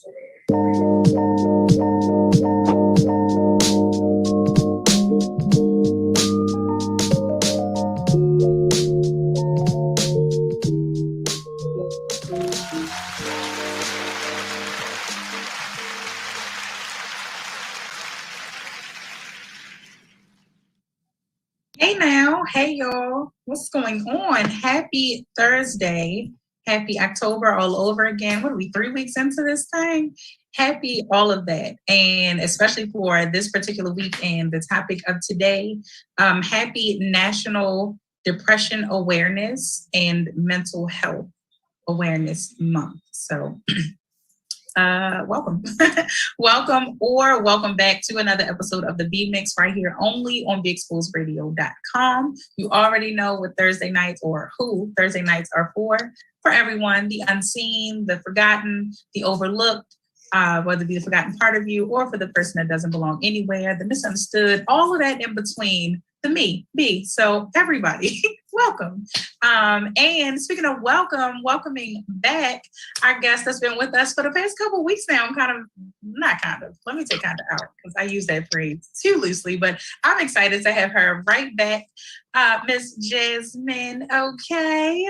Hey now, hey y'all, what's going on? Happy Thursday, happy October all over again. What are we, 3 weeks into this thing? Happy all of that, and especially for this particular week and the topic of today, happy National Depression Awareness and Mental Health Awareness Month. So welcome. Welcome back to another episode of the B Mix right here only on BeExposedRadio.com. You already know what Thursday nights or who Thursday nights are for everyone, the unseen, the forgotten, the overlooked, whether it be the forgotten part of you or for the person that doesn't belong anywhere, the misunderstood, all of that in between, the me. So everybody, welcome. And speaking of welcoming back our guest that's been with us for the past couple of weeks now. Let me take kind of out because I use that phrase too loosely, but I'm excited to have her right back. Miss Jasmine, okay.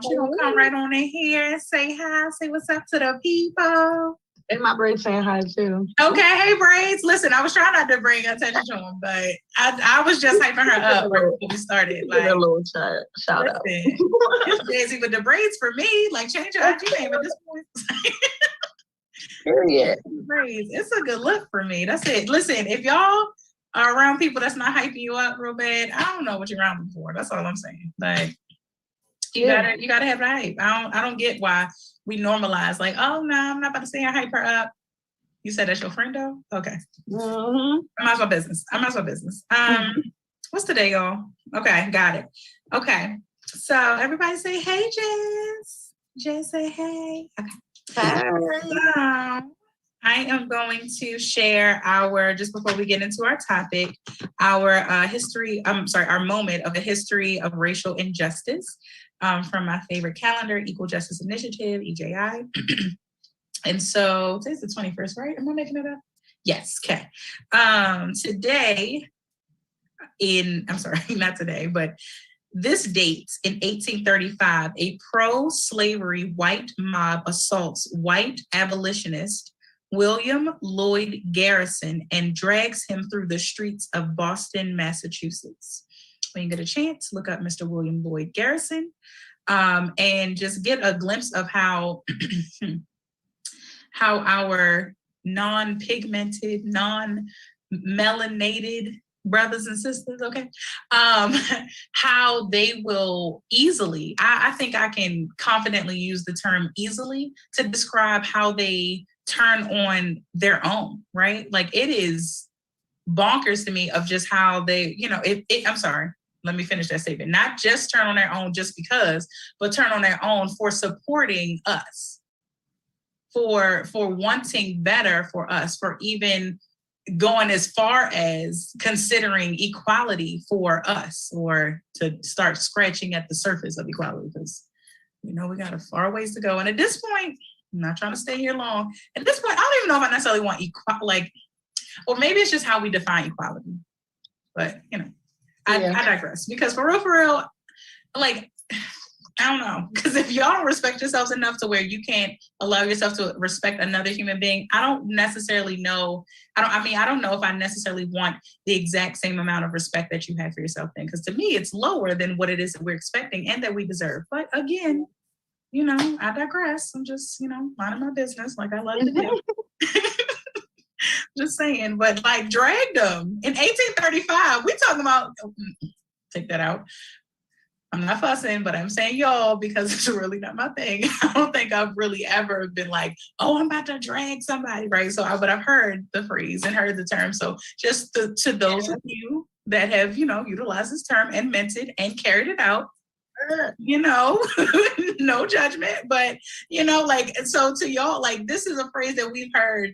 She's gonna come right on in here and say hi, say what's up to the people. And my braids saying hi too. Okay, hey braids. Listen, I was trying not to bring attention to them, but I was just hyping her up before we started. Like a little shout out. It's Daisy with the braids for me. Like change your IG name at this point. Period. Braids. It's a good look for me. That's it. Listen, if y'all are around people that's not hyping you up real bad, I don't know what you're around them for. That's all I'm saying. Like you gotta have the hype. I don't get why we normalize like, oh no, I'm not about to say I hype her up. You said that's your friend though? Okay. Mm-hmm. I'm out of business. What's today, y'all? Okay, got it. Okay. So everybody say hey, Jess. Jess say hey. Okay. Hi. I am going to share just before we get into our topic, our moment of a history of racial injustice from my favorite calendar, Equal Justice Initiative, EJI. And so today's the 21st, right? Am I making it up? Yes, okay. Not today, but this date in 1835, a pro-slavery white mob assaults white abolitionist William Lloyd Garrison and drags him through the streets of Boston, Massachusetts. When you get a chance, look up Mr. William Lloyd Garrison and just get a glimpse of how our non-pigmented, non-melanated brothers and sisters, okay, how they will easily, I think I can confidently use the term easily to describe how they turn on their own, right? Like it is bonkers to me of just how they, I'm sorry, let me finish that statement. Not just turn on their own just because, but turn on their own for supporting us, for wanting better for us, for even going as far as considering equality for us, or to start scratching at the surface of equality, because we got a far ways to go. And at this point, I'm not trying to stay here long. At this point, I don't even know if I necessarily want or maybe it's just how we define equality. But I digress, because for real, like, I don't know, because if y'all don't respect yourselves enough to where you can't allow yourself to respect another human being, I don't necessarily know. I don't know if I necessarily want the exact same amount of respect that you have for yourself then, because to me, it's lower than what it is that we're expecting and that we deserve. But again, I digress. I'm just, minding my business like I love to do. Just saying, but like dragged them in 1835. We talking about, take that out. I'm not fussing, but I'm saying y'all because it's really not my thing. I don't think I've really ever been like, oh, I'm about to drag somebody, right? But I've heard the phrase and heard the term. So just to those of you that have, utilized this term and meant it and carried it out, no judgment, but, so to y'all, like, this is a phrase that we've heard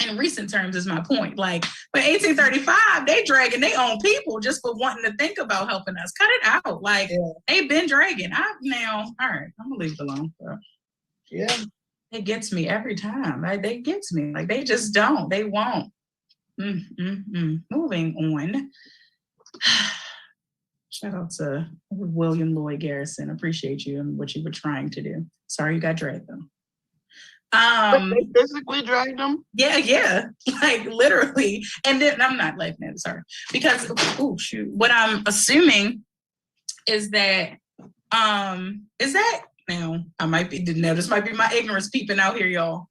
in recent terms is my point. Like, but 1835, they dragging their own people just for wanting to think about helping us. Cut it out. Like, they've been dragging. All right, I'm gonna leave it alone. So. Yeah. it gets me every time. They gets me. Like they just don't. They won't. Moving on. Shout out to William Lloyd Garrison. Appreciate you and what you were trying to do. Sorry you got dragged though. But they physically dragged them? Yeah. Like literally. And then I'm not laughing at it, sorry. Because what I'm assuming is that now I might be this might be my ignorance peeping out here, y'all.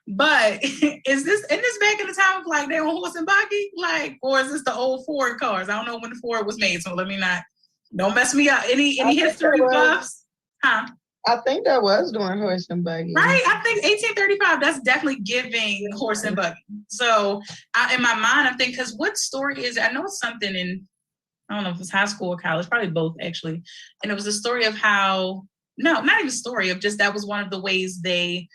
But is this back in the time of like they on horse and buggy? Like, or is this the old Ford cars? I don't know when the Ford was made, so don't mess me up. Any history buffs? Huh? I think that was during horse and buggy. Right? I think 1835, that's definitely giving horse and buggy. So in my mind, I'm thinking, because what story is it? I know it's something in, I don't know if it's high school or college, probably both actually. And it was a story of how, no, not even a story of just that was one of the ways they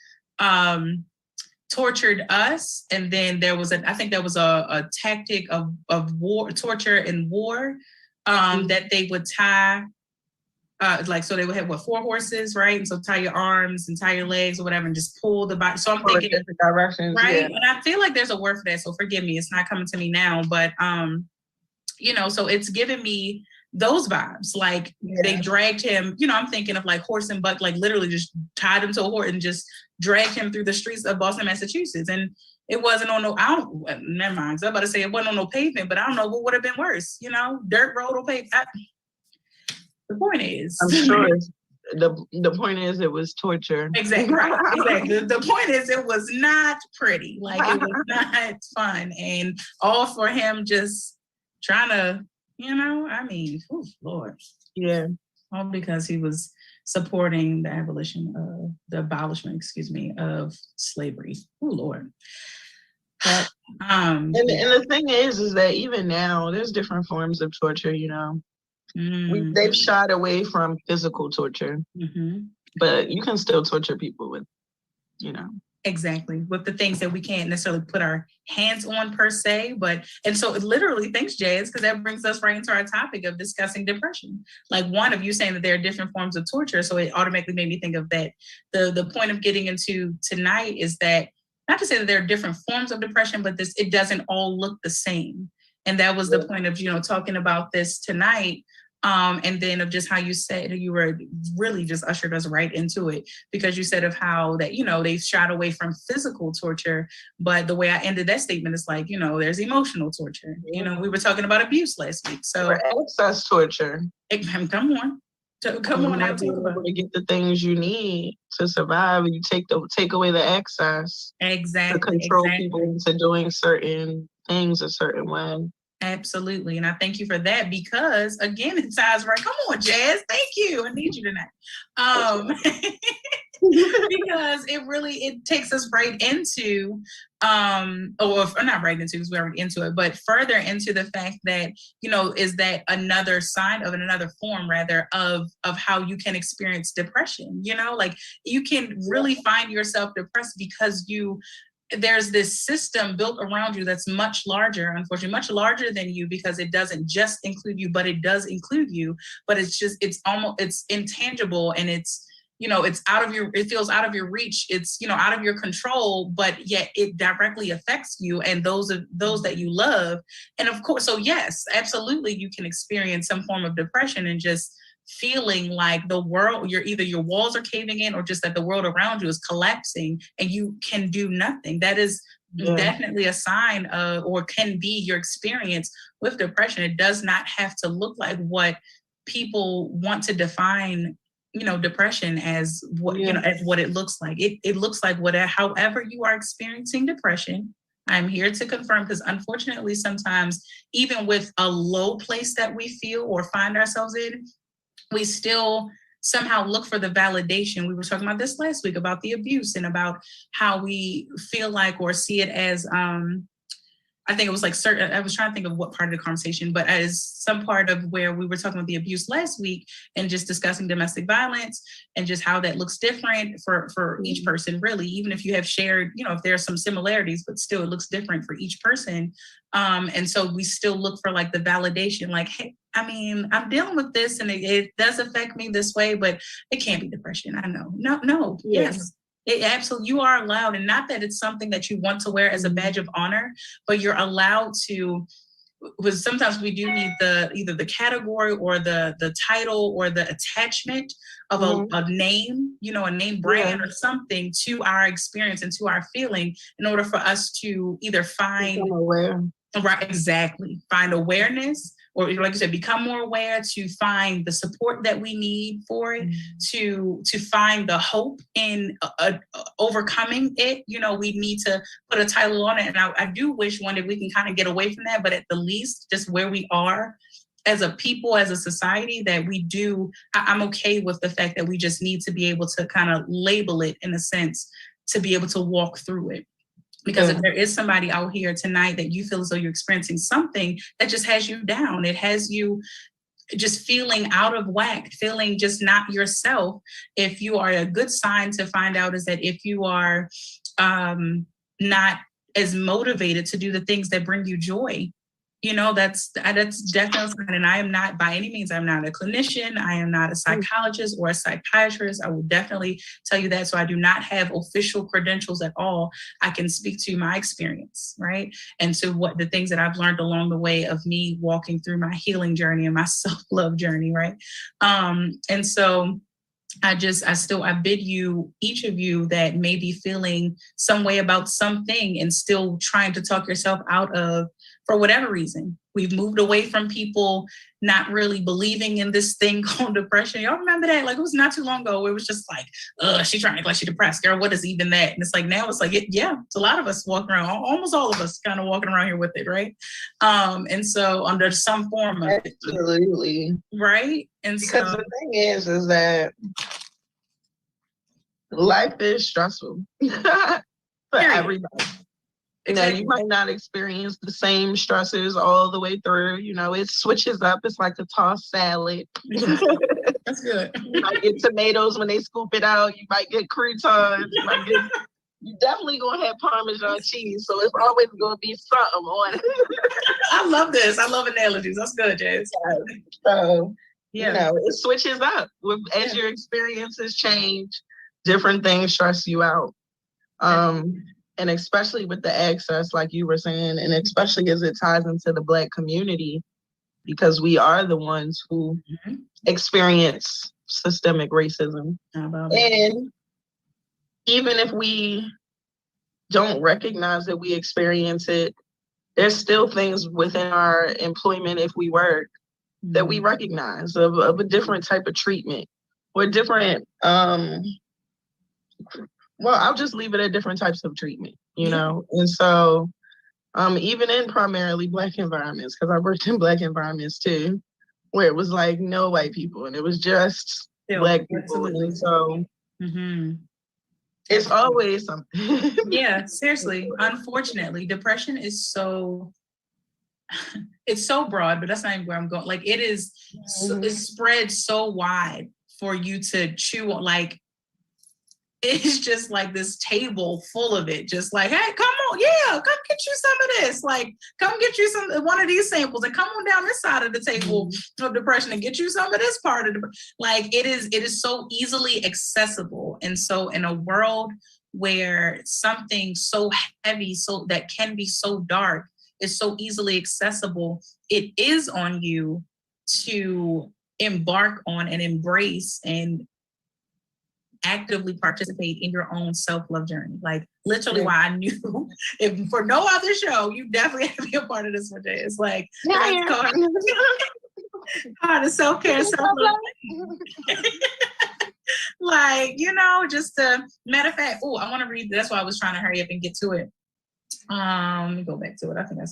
tortured us. And then there was I think there was a tactic of war, torture and war, that they would tie, so they would have 4 horses, right? And so tie your arms and tie your legs or whatever and just pull the body. So I'm thinking different directions, right? Yeah. And I feel like there's a word for that. So forgive me, it's not coming to me now, but so it's giving me those vibes. Like they dragged him, I'm thinking of like horse and buck, like literally just tied him to a horse and just dragged him through the streets of Boston, Massachusetts. And it wasn't on never mind. I'm about to say it wasn't on no pavement, but I don't know what would have been worse, dirt road or pavement. The point is, I'm sure the point is it was torture. Exactly. Right. Exactly. The point is it was not pretty. Like it was not fun. And all for him just trying to, Lord. Yeah. All because he was supporting the abolishment, of slavery. Oh Lord. But, and the thing is that even now there's different forms of torture, they've shied away from physical torture, but you can still torture people with, Exactly, with the things that we can't necessarily put our hands on per se, and so literally, thanks Jazz, because that brings us right into our topic of discussing depression. Like one of you saying that there are different forms of torture, so it automatically made me think of that. The point of getting into tonight is that, not to say that there are different forms of depression, but it doesn't all look the same. And that was the point of, talking about this tonight. And then of just how you said you were really just ushered us right into it, because you said of how that, they shied away from physical torture. But the way I ended that statement is like, there's emotional torture. We were talking about abuse last week. So excess torture. Come on. Not being able to get the things you need to survive. You take away the excess. Exactly. To control people into doing certain things a certain way. Absolutely. And I thank you for that, because again, it ties right. Come on, Jazz. Thank you. I need you tonight. Because it takes us right into, or not right into, because we're already into it, but further into the fact that, is that another sign of another form rather of how you can experience depression, like you can really find yourself depressed because there's this system built around you that's much larger, unfortunately, much larger than you, because it doesn't just include you, but it does include you. But it's intangible, and it's, it feels out of your reach. It's, out of your control, but yet it directly affects you and those that you love. And of course, so yes, absolutely, you can experience some form of depression and just feeling like the world, either your walls are caving in or just that the world around you is collapsing and you can do nothing. That is definitely a sign of, or can be your experience with depression. It does not have to look like what people want to define, depression as what, as what it looks like. It looks like however you are experiencing depression. I'm here to confirm, because unfortunately, sometimes even with a low place that we feel or find ourselves in, we still somehow look for the validation. We were talking about this last week about the abuse and about how we feel like or see it as, I think it was like certain, I was trying to think of what part of the conversation, but as some part of where we were talking about the abuse last week and just discussing domestic violence and just how that looks different for each person, really, even if you have shared, if there are some similarities, but still it looks different for each person. And so we still look for like the validation, like, hey, I'm dealing with this and it does affect me this way, but it can't be depression. I know. No, yes, Absolutely, you are allowed, and not that it's something that you want to wear as a badge of honor, but you're allowed to. Because sometimes we do need either the category or the title or the attachment of a name, a name brand or something to our experience and to our feeling in order for us to either find aware. Right, exactly. Find awareness, or like you said, become more aware, to find the support that we need for it, to find the hope in overcoming it. We need to put a title on it. And I do wish one day we can kind of get away from that, but at the least just where we are as a people, as a society, that we do, I'm okay with the fact that we just need to be able to kind of label it in a sense, to be able to walk through it. Because if there is somebody out here tonight that you feel as though you're experiencing something that just has you down, it has you just feeling out of whack, feeling just not yourself, if you are, a good sign to find out is that if you are not as motivated to do the things that bring you joy, that's definitely, and I am not, by any means, I'm not a clinician. I am not a psychologist or a psychiatrist. I will definitely tell you that. So I do not have official credentials at all. I can speak to my experience, right? And to what the things that I've learned along the way of me walking through my healing journey and my self-love journey, right? And so I bid you, each of you that may be feeling some way about something and still trying to talk yourself out of, for whatever reason. We've moved away from people not really believing in this thing called depression. Y'all remember that? Like, it was not too long ago. It was just like, she's trying to act like she's depressed. Girl, what is even that? And it's like, now it's like, it's a lot of us walking around, almost all of us kind of walking around here with it, right? And so under some form of Absolutely. it. Right? And because the thing is that life is stressful for everybody. You might not experience the same stressors all the way through. It switches up. It's like a tossed salad. That's good. You might get tomatoes when they scoop it out. You might get croutons. You definitely gonna have Parmesan cheese. So it's always gonna be something on it. I love this. I love analogies. That's good, Jazz. So it switches up as your experiences change. Different things stress you out. And especially with the access, like you were saying, and especially as it ties into the Black community, because we are the ones who experience systemic racism. And even if we don't recognize that we experience it, there's still things within our employment, if we work, that we recognize of a different type of treatment or different, I'll just leave it at different types of treatment, And so even in primarily Black environments, because I worked in Black environments too, where it was like no white people and it was just Black people. Absolutely. And so it's always something. Yeah, seriously. Unfortunately, depression is it's so broad, but that's not even where I'm going. Like, it is, it spreads so wide for you to chew on. Like, it's just like this table full of it. Just like, hey, come on, come get you some of this. Like, come get you one of these samples and come on down this side of the table of depression and get you some of this part of like, it is so easily accessible. And so in a world where something so heavy, so that can be so dark, is so easily accessible, it is on you to embark on and embrace and actively participate in your own self-love journey. Like, literally why I knew, if for no other show, you definitely have to be a part of this one day. It's like, the self-care, self-love. Like, just matter of fact, I want to read, that's why I was trying to hurry up and get to it. Let me go back to it. I think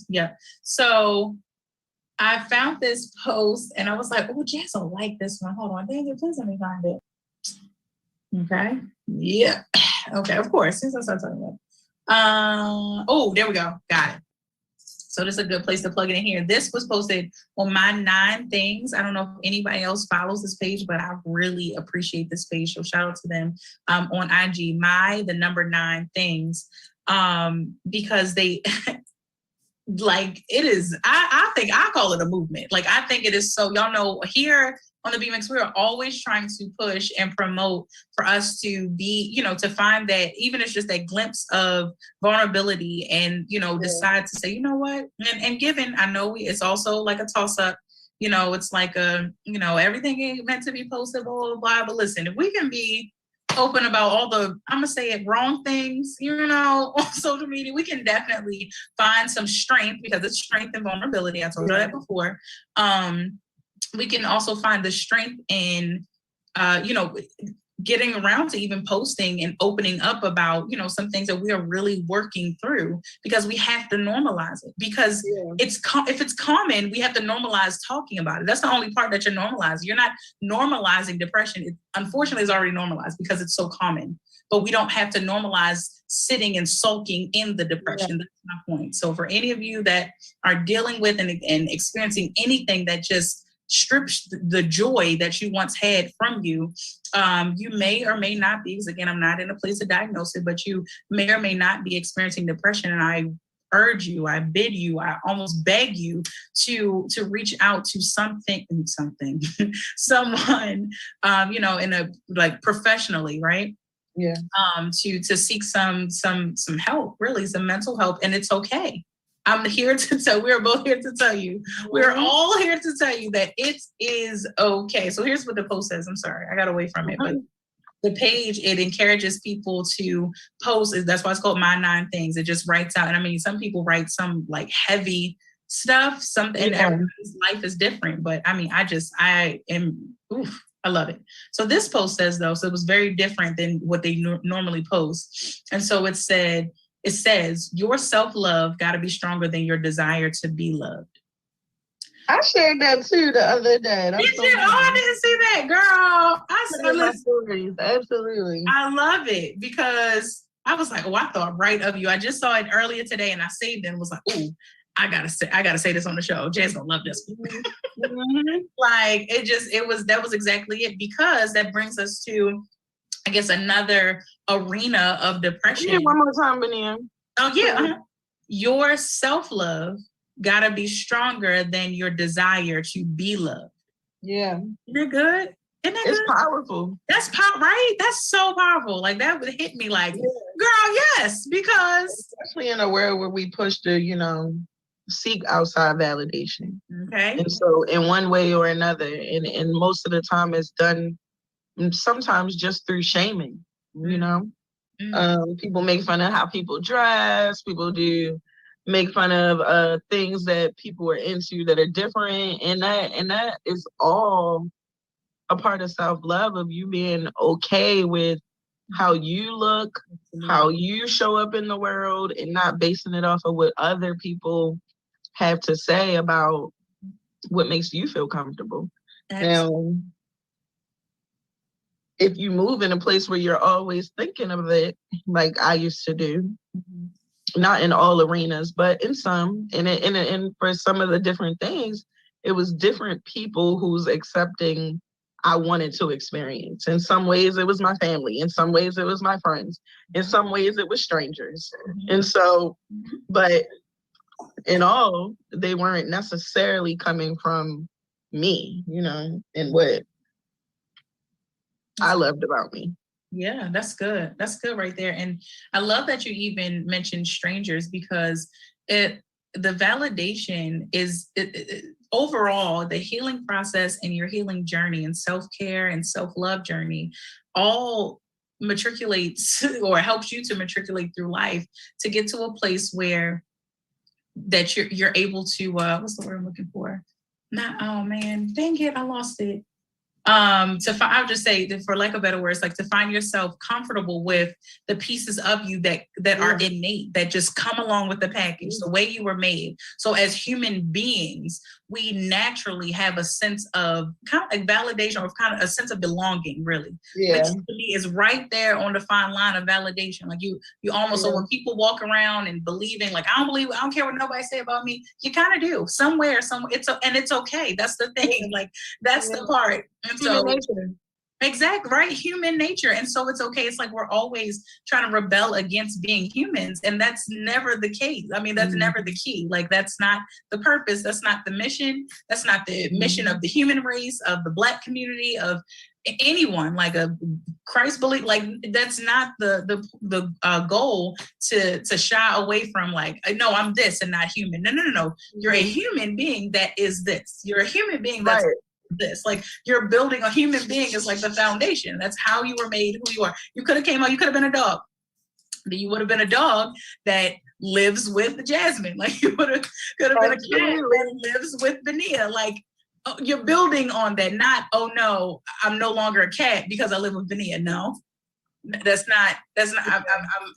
so I found this post and I was like, Jess will like this one. Hold on, dang it, please let me find it. Okay. Yeah. Okay. Of course. Since I started talking about. There we go. Got it. So this is a good place to plug it in here. This was posted on my 9 things. I don't know if anybody else follows this page, but I really appreciate this page. So shout out to them on IG. The number 9 things. Because they like, it is, I think I call it a movement. Like, I think it is so, y'all know here on the BMX, we are always trying to push and promote for us to be, to find that, even if it's just that glimpse of vulnerability and, decide to say, you know what, and given, I know it's also like a toss up, it's like everything ain't meant to be posted, blah, blah, blah. But listen, if we can be open about all the, I'm gonna say it, wrong things, on social media, we can definitely find some strength, because it's strength and vulnerability. I told you that before. We can also find the strength in, getting around to even posting and opening up about, some things that we are really working through, because we have to normalize it, because if it's common, we have to normalize talking about it. That's the only part that you're normalizing. You're not normalizing depression. It, unfortunately, is already normalized because it's so common, but we don't have to normalize sitting and sulking in the depression. That's my point. So for any of you that are dealing with and experiencing anything that just strips the joy that you once had from you, you may or may not be, because again, I'm not in a place to diagnose it, but you may or may not be experiencing depression. And I urge you, I bid you, I almost beg you to reach out to someone, in a, like, professionally, right? Yeah. To seek some help, really, some mental help, and it's okay. I'm here to tell, we're both here to tell you, we're all here to tell you that it is okay. So here's what the post says. I'm sorry, I got away from it, but the page, it encourages people to post. That's why it's called My 9 Things. It just writes out. And I mean, some people write some like heavy stuff, and everybody's life is different. But I mean, I love it. So this post says, though, so it was very different than what they normally post. And so it says, your self-love got to be stronger than your desire to be loved. I shared that too the other day. Did you? I didn't see that, girl. I saw my stories. Absolutely. I love it, because I was like, I thought right of you. I just saw it earlier today and I saved it and was like, ooh, I gotta say this on the show. Jay's gonna love this one. Like, that was exactly it, because that brings us to, I guess, another arena of depression. Yeah, one more time, Benia. Oh, yeah. Your self-love gotta be stronger than your desire to be loved. Yeah. Isn't that good? It's powerful. That's right? That's so powerful. Like, that would hit me like, girl, yes, because... Especially in a world where we push to, seek outside validation. Okay. And so in one way or another, and most of the time it's done sometimes just through shaming, people make fun of how people dress, people do make fun of things that people are into that are different, and that is all a part of self-love, of you being okay with how you look, how you show up in the world, and not basing it off of what other people have to say about what makes you feel comfortable. Now, if you move in a place where you're always thinking of it, like I used to do, not in all arenas, but in some, and for some of the different things, it was different people who's accepting I wanted to experience. In some ways, it was my family. In some ways, it was my friends. In some ways, it was strangers. And so, but in all, they weren't necessarily coming from me, and what I loved about me. Yeah, that's good. That's good right there. And I love that you even mentioned strangers, because the validation is overall the healing process and your healing journey and self-care and self-love journey all matriculates or helps you to matriculate through life to get to a place where that you're able to what's the word I'm looking for? Oh man, dang it, I lost it. I'll just say that, for lack of better words, like to find yourself comfortable with the pieces of you that are innate, that just come along with the package, the way you were made. So as human beings, we naturally have a sense of kind of like validation, or kind of a sense of belonging, really. Which to me is right there on the fine line of validation. Like you almost, so when people walk around and believing, like, I don't care what nobody say about me, you kind of do somewhere, and it's okay. That's the thing. Like, that's the part. And so Exactly, right? Human nature. And so it's okay. It's like we're always trying to rebel against being humans. And that's never the case. I mean, that's never the key. Like, that's not the purpose. That's not the mission. That's not the mission of the human race, of the Black community, of anyone, like a Christ belief. Like, that's not the goal to shy away from, like, no, I'm this and not human. No. You're a human being that is this. You're a human being that's this. Like, you're building a human being is like the foundation. That's how you were made, who you are. You could have came out, you could have been a dog. Then you would have been a dog that lives with Jasmine. Like, you could have been a cat that lives with Benia. Like, you're building on that, not, oh no, I'm no longer a cat because I live with Benia. No, that's not,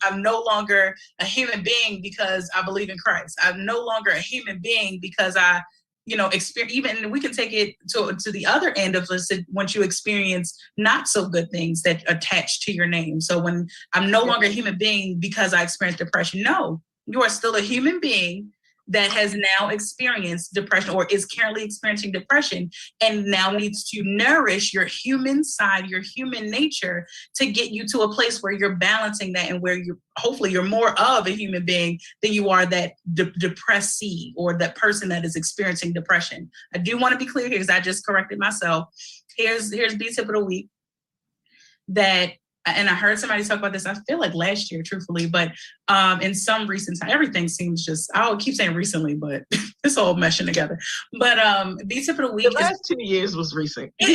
I'm no longer a human being because I believe in Christ. I'm no longer a human being because I, experience, even we can take it to the other end of this, once you experience not so good things that attach to your name. So when I'm no longer a human being because I experienced depression, no, you are still a human being that has now experienced depression or is currently experiencing depression and now needs to nourish your human side, your human nature, to get you to a place where you're balancing that and where hopefully you're more of a human being than you are that depressee or that person that is experiencing depression. I do want to be clear here because I just corrected myself. Here's B-tip of the week that, and I heard somebody talk about this, I feel like last year, truthfully, but in some recent time, everything seems just, I'll keep saying recently, but it's all meshing together. But B-tip of the week. The last 2 years was recent. The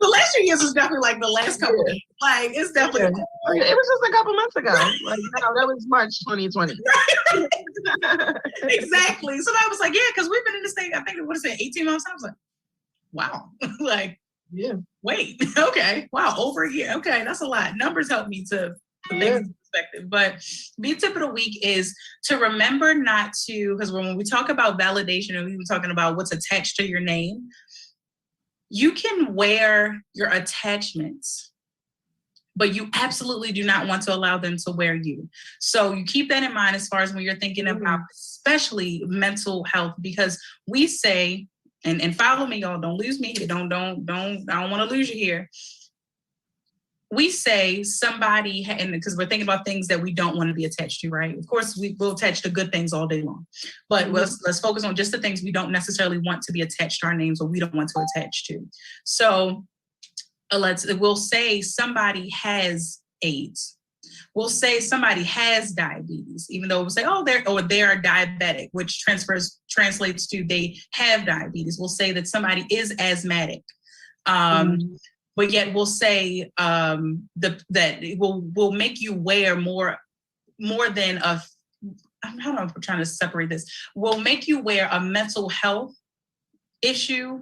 last 2 years was definitely like the last couple of years. Like, it's definitely. Yeah. It was just a couple months ago. Like, no, that was March 2020. Exactly. So I was like, yeah, because we've been in the state, I think, what is it, 18 months? I was like, wow. Like, yeah. Wait, okay. Wow, over a year. Okay, that's a lot. Numbers help me to put things in perspective. But B-tip of the week is to remember not to, because when we talk about validation and we were talking about what's attached to your name, you can wear your attachments, but you absolutely do not want to allow them to wear you. So you keep that in mind as far as when you're thinking about especially mental health, because we say, and follow me, y'all. Don't lose me. I don't want to lose you here. We say somebody, and because we're thinking about things that we don't want to be attached to, right? Of course, we will attach to good things all day long, but let's focus on just the things we don't necessarily want to be attached to our names or we don't want to attach to. So we'll say somebody has AIDS. We'll say somebody has diabetes, even though we'll say, they are diabetic, which translates to they have diabetes. We'll say that somebody is asthmatic. But yet we'll say that it will make you wear more than I'm trying to separate this. Will make you wear a mental health issue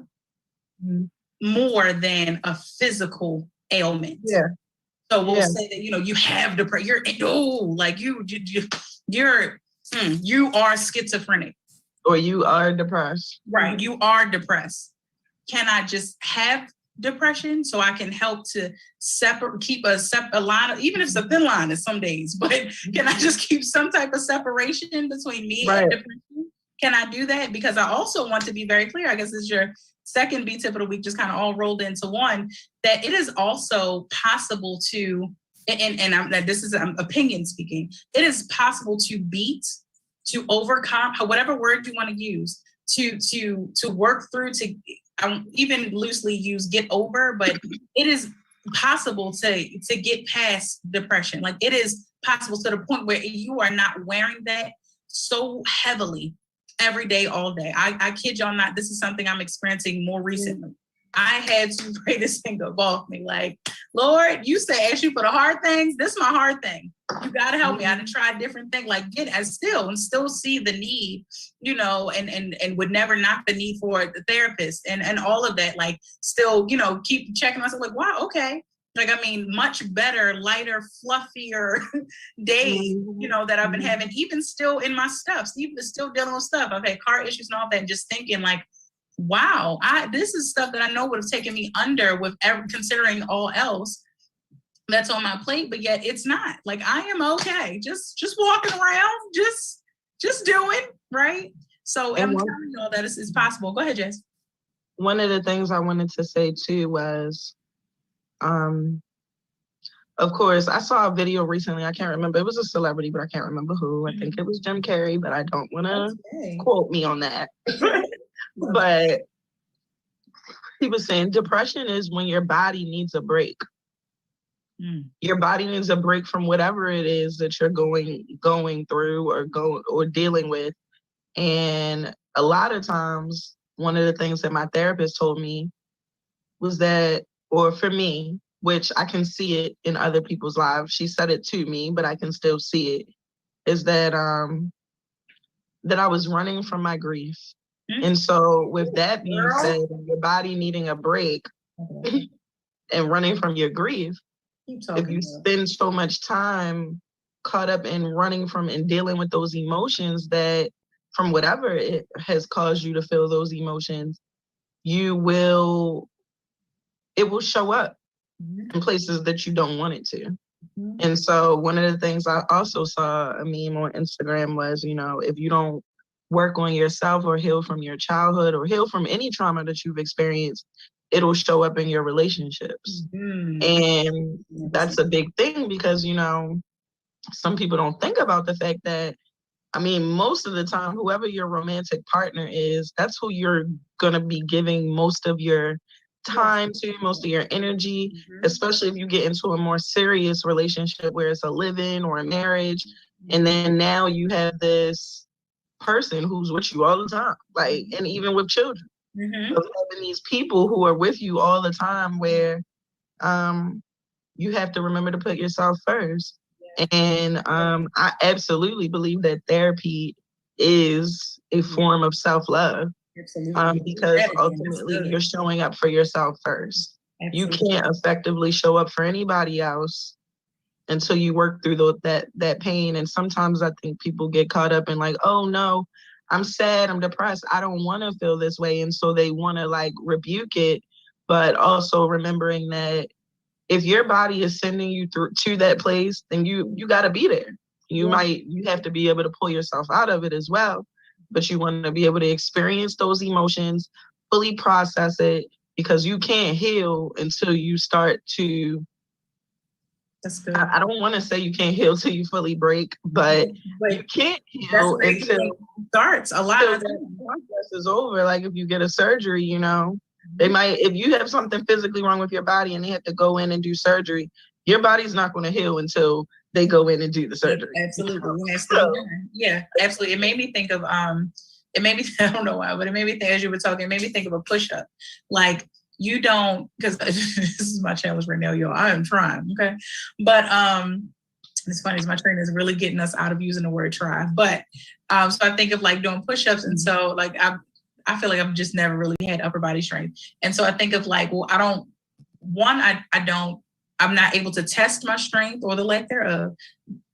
more than a physical ailment. Yeah. So we'll say that, you have depression. You are schizophrenic. Or you are depressed. Right. You are depressed. Can I just have depression so I can help to keep a line, even if it's a thin line some days, but can I just keep some type of separation between me and depression? Can I do that? Because I also want to be very clear, I guess this is your second B-tip of the week, just kind of all rolled into one, that it is also possible to, this is opinion speaking, it is possible to overcome, whatever word you want to use, to work through, to even loosely use get over, but it is possible to get past depression. Like, it is possible to the point where you are not wearing that so heavily every day, all day. I kid y'all not, this is something I'm experiencing more recently. I had to pray this thing off me. Like, Lord, you say ask you for the hard things. This is my hard thing. You gotta help me. I done tried different things. Like, still see the need, and would never knock the need for the therapist and all of that. Like, still, keep checking myself. Like, wow, okay. Like, I mean, much better, lighter, fluffier days, that I've been having, even still in my stuff, even still dealing with stuff. I've had car issues and all that, and just thinking like, wow, this is stuff that I know would have taken me under with considering all else that's on my plate, but yet it's not. Like, I am okay. Just walking around, just doing, right? So I'm telling you all that it's possible. Go ahead, Jess. one of the things I wanted to say too was, of course, I saw a video recently. I can't remember. It was a celebrity, but I can't remember who. I think it was Jim Carrey, but I don't want to quote me on that. But he was saying depression is when your body needs a break. Your body needs a break from whatever it is that you're going through or dealing with. And a lot of times, one of the things that my therapist told me was that, or for me, which I can see it in other people's lives, she said it to me, but I can still see it, is that that I was running from my grief. And so with that being said, your body needing a break and running from your grief, if you spend so much time caught up in running from and dealing with those emotions that from whatever it has caused you to feel those emotions, it will show up in places that you don't want it to. And so one of the things I also saw a meme on Instagram was, if you don't work on yourself or heal from your childhood or heal from any trauma that you've experienced, it'll show up in your relationships. And that's a big thing because, some people don't think about the fact that, most of the time, whoever your romantic partner is, that's who you're going to be giving most of your time to, most of your energy, especially if you get into a more serious relationship where it's a live-in or a marriage. And then now you have this person who's with you all the time, like, and even with children, of having these people who are with you all the time where you have to remember to put yourself first. And I absolutely believe that therapy is a form of self-love. Because ultimately you're showing up for yourself first. You can't effectively show up for anybody else until you work through that pain. And sometimes I think people get caught up in like, oh no, I'm sad, I'm depressed, I don't want to feel this way. And so they want to like rebuke it, but also remembering that if your body is sending you through to that place, then you got to be there. You have to be able to pull yourself out of it as well. But you want to be able to experience those emotions, fully process it, because you can't heal until you start to. That's good. I don't want to say you can't heal till you fully break, but you can't heal until starts. A lot of that process is over. Like if you get a surgery, they might, if you have something physically wrong with your body and they have to go in and do surgery, your body's not going to heal until they go in and do the surgery. Absolutely. Yeah, absolutely. It made me think of, I don't know why, but it made me think, as you were talking, it made me think of a push-up. Like you don't, because this is my challenge right now, y'all. I am trying, okay? But it's funny, my trainer is really getting us out of using the word try. But so I think of like doing push-ups. And so like, I feel like I've just never really had upper body strength. And so I think of like, well, I'm not able to test my strength or the lack thereof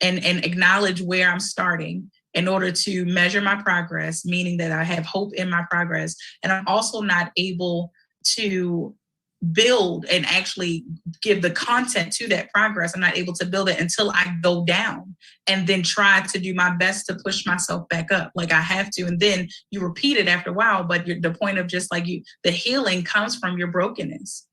and acknowledge where I'm starting in order to measure my progress, meaning that I have hope in my progress. And I'm also not able to build and actually give the content to that progress. I'm not able to build it until I go down and then try to do my best to push myself back up like I have to. And then you repeat it after a while, but the point of just like the healing comes from your brokenness.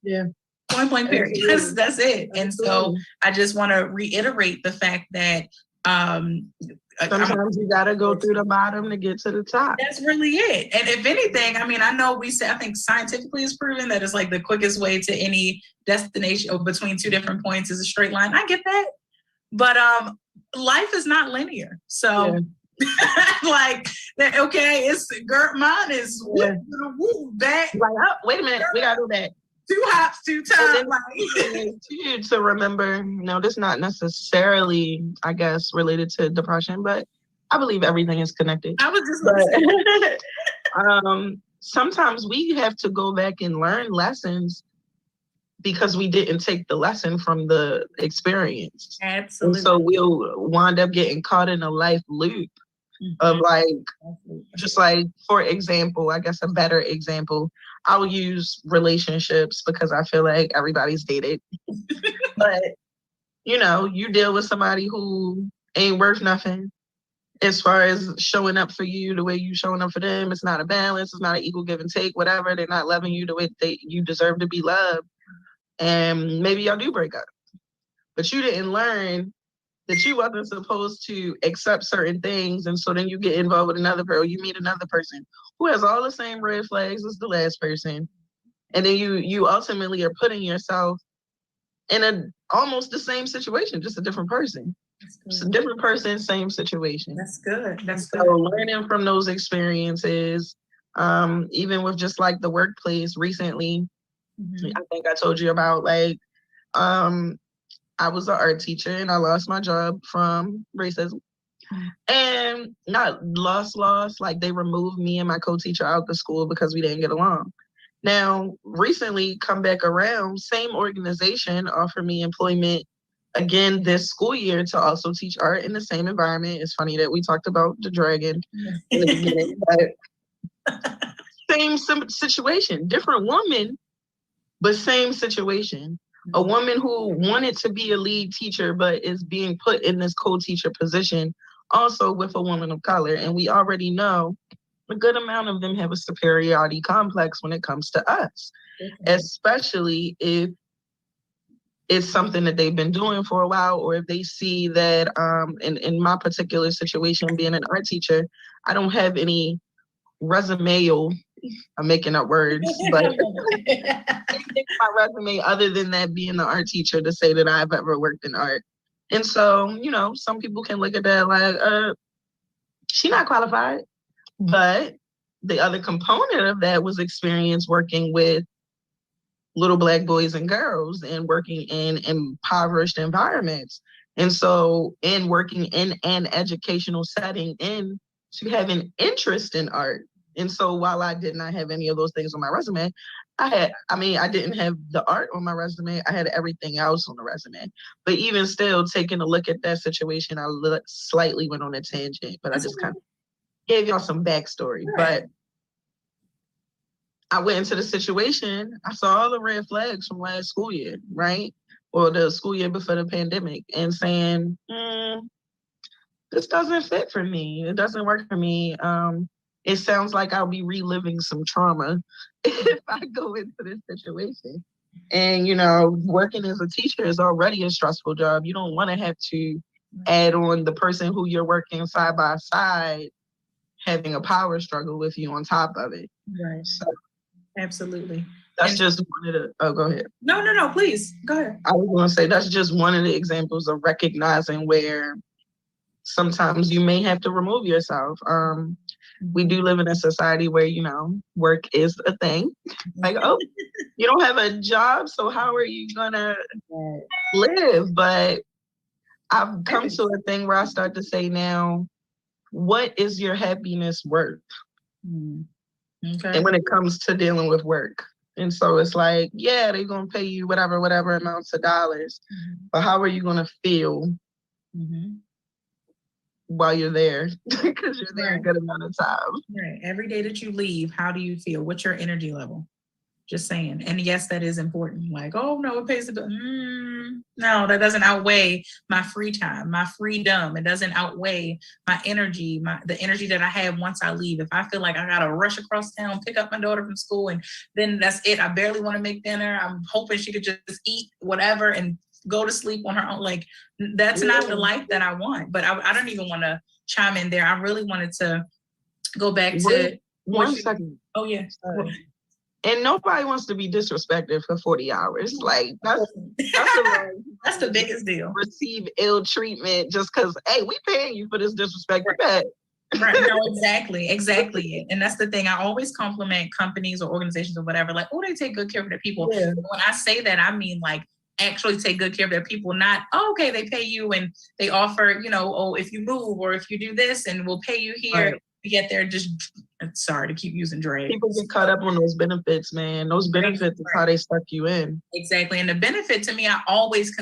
Yeah. Point blank period. That's it. And so I just want to reiterate the fact that sometimes you gotta go through the bottom to get to the top. That's really it. And if anything, I know I think scientifically it's proven that it's like the quickest way to any destination or between two different points is a straight line. I get that. But life is not linear. So like okay, mine is back. Like, oh, wait a minute, we gotta do that. 2 hops, 2 times. To remember, this is not necessarily, I guess, related to depression, but I believe everything is connected. I was just going to say. Sometimes we have to go back and learn lessons because we didn't take the lesson from the experience. Absolutely. And so we'll wind up getting caught in a life loop of like, just like, for example, I guess a better example, I'll use relationships because I feel like everybody's dated. But, you deal with somebody who ain't worth nothing. as far as showing up for you the way you showing up for them. It's not a balance. It's not an equal give and take, whatever. They're not loving you the way you deserve to be loved. And maybe y'all do break up. But you didn't learn that you wasn't supposed to accept certain things. And so then you get involved with another girl. You meet another person who has all the same red flags as the last person. And then you ultimately are putting yourself in almost the same situation, just a different person. It's a different person, same situation. That's good. That's so good. Learning from those experiences, even with just like the workplace recently, I think I told you about like, I was an art teacher and I lost my job from racism. And not lost, like they removed me and my co-teacher out the school because we didn't get along. Now, recently come back around, same organization offered me employment again this school year to also teach art in the same environment. It's funny that we talked about the dragon in the beginning, but same situation, different woman, but same situation. A woman who wanted to be a lead teacher, but is being put in this co-teacher position, also with a woman of color. And we already know a good amount of them have a superiority complex when it comes to us, especially if it's something that they've been doing for a while, or if they see that in my particular situation, being an art teacher, I don't have any resume. I'm making up words, but my resume other than that being an art teacher to say that I've ever worked in art. And so, some people can look at that like, she's not qualified. But the other component of that was experience working with little Black boys and girls and working in impoverished environments. And so in working in an educational setting and to have an interest in art. And so while I did not have any of those things on my resume, I didn't have the art on my resume. I had everything else on the resume. But even still, taking a look at that situation, I slightly went on a tangent, but I just kind of gave y'all some backstory. But I went into the situation, I saw all the red flags from last school year, right? Or the school year before the pandemic, and saying, this doesn't fit for me. It doesn't work for me. It sounds like I'll be reliving some trauma if I go into this situation. And, working as a teacher is already a stressful job. You don't want to have to add on the person who you're working side by side having a power struggle with you on top of it. Right. So, absolutely. That's just one of the, go ahead. No, please, go ahead. I was going to say, that's just one of the examples of recognizing where sometimes you may have to remove yourself. We do live in a society where, work is a thing. Like, oh, you don't have a job, so how are you going to live? But I've come to a thing where I start to say now, what is your happiness worth? Okay. And when it comes to dealing with work. And so it's like, yeah, they're going to pay you whatever amounts of dollars. But how are you going to feel while you're there? Because you're there a good amount of time. Right. Every day that you leave, how do you feel? What's your energy level? Just saying. And yes, that is important. Like, oh, no, it pays the bill. No, that doesn't outweigh my free time, my freedom. It doesn't outweigh my energy, the energy that I have once I leave. If I feel like I got to rush across town, pick up my daughter from school, and then that's it. I barely want to make dinner. I'm hoping she could just eat whatever and go to sleep on her own. Like, that's not the life that I want. But I don't even want to chime in there. I really wanted to go back to... One second. Oh, yeah. And nobody wants to be disrespected for 40 hours. Like, that's the biggest deal. Receive ill treatment just because, hey, we paying you for this disrespect. Right. Right. No, exactly. And that's the thing. I always compliment companies or organizations or whatever, like, oh, they take good care of their people. Yeah. When I say that, I mean, like, actually take good care of their people, not, oh, okay, they pay you and they offer, oh, if you move or if you do this and we'll pay you here. Right. Yet they're just, sorry to keep using drag. People get caught up on those benefits, man. Those benefits is how they suck you in. Exactly. And the benefit to me, I always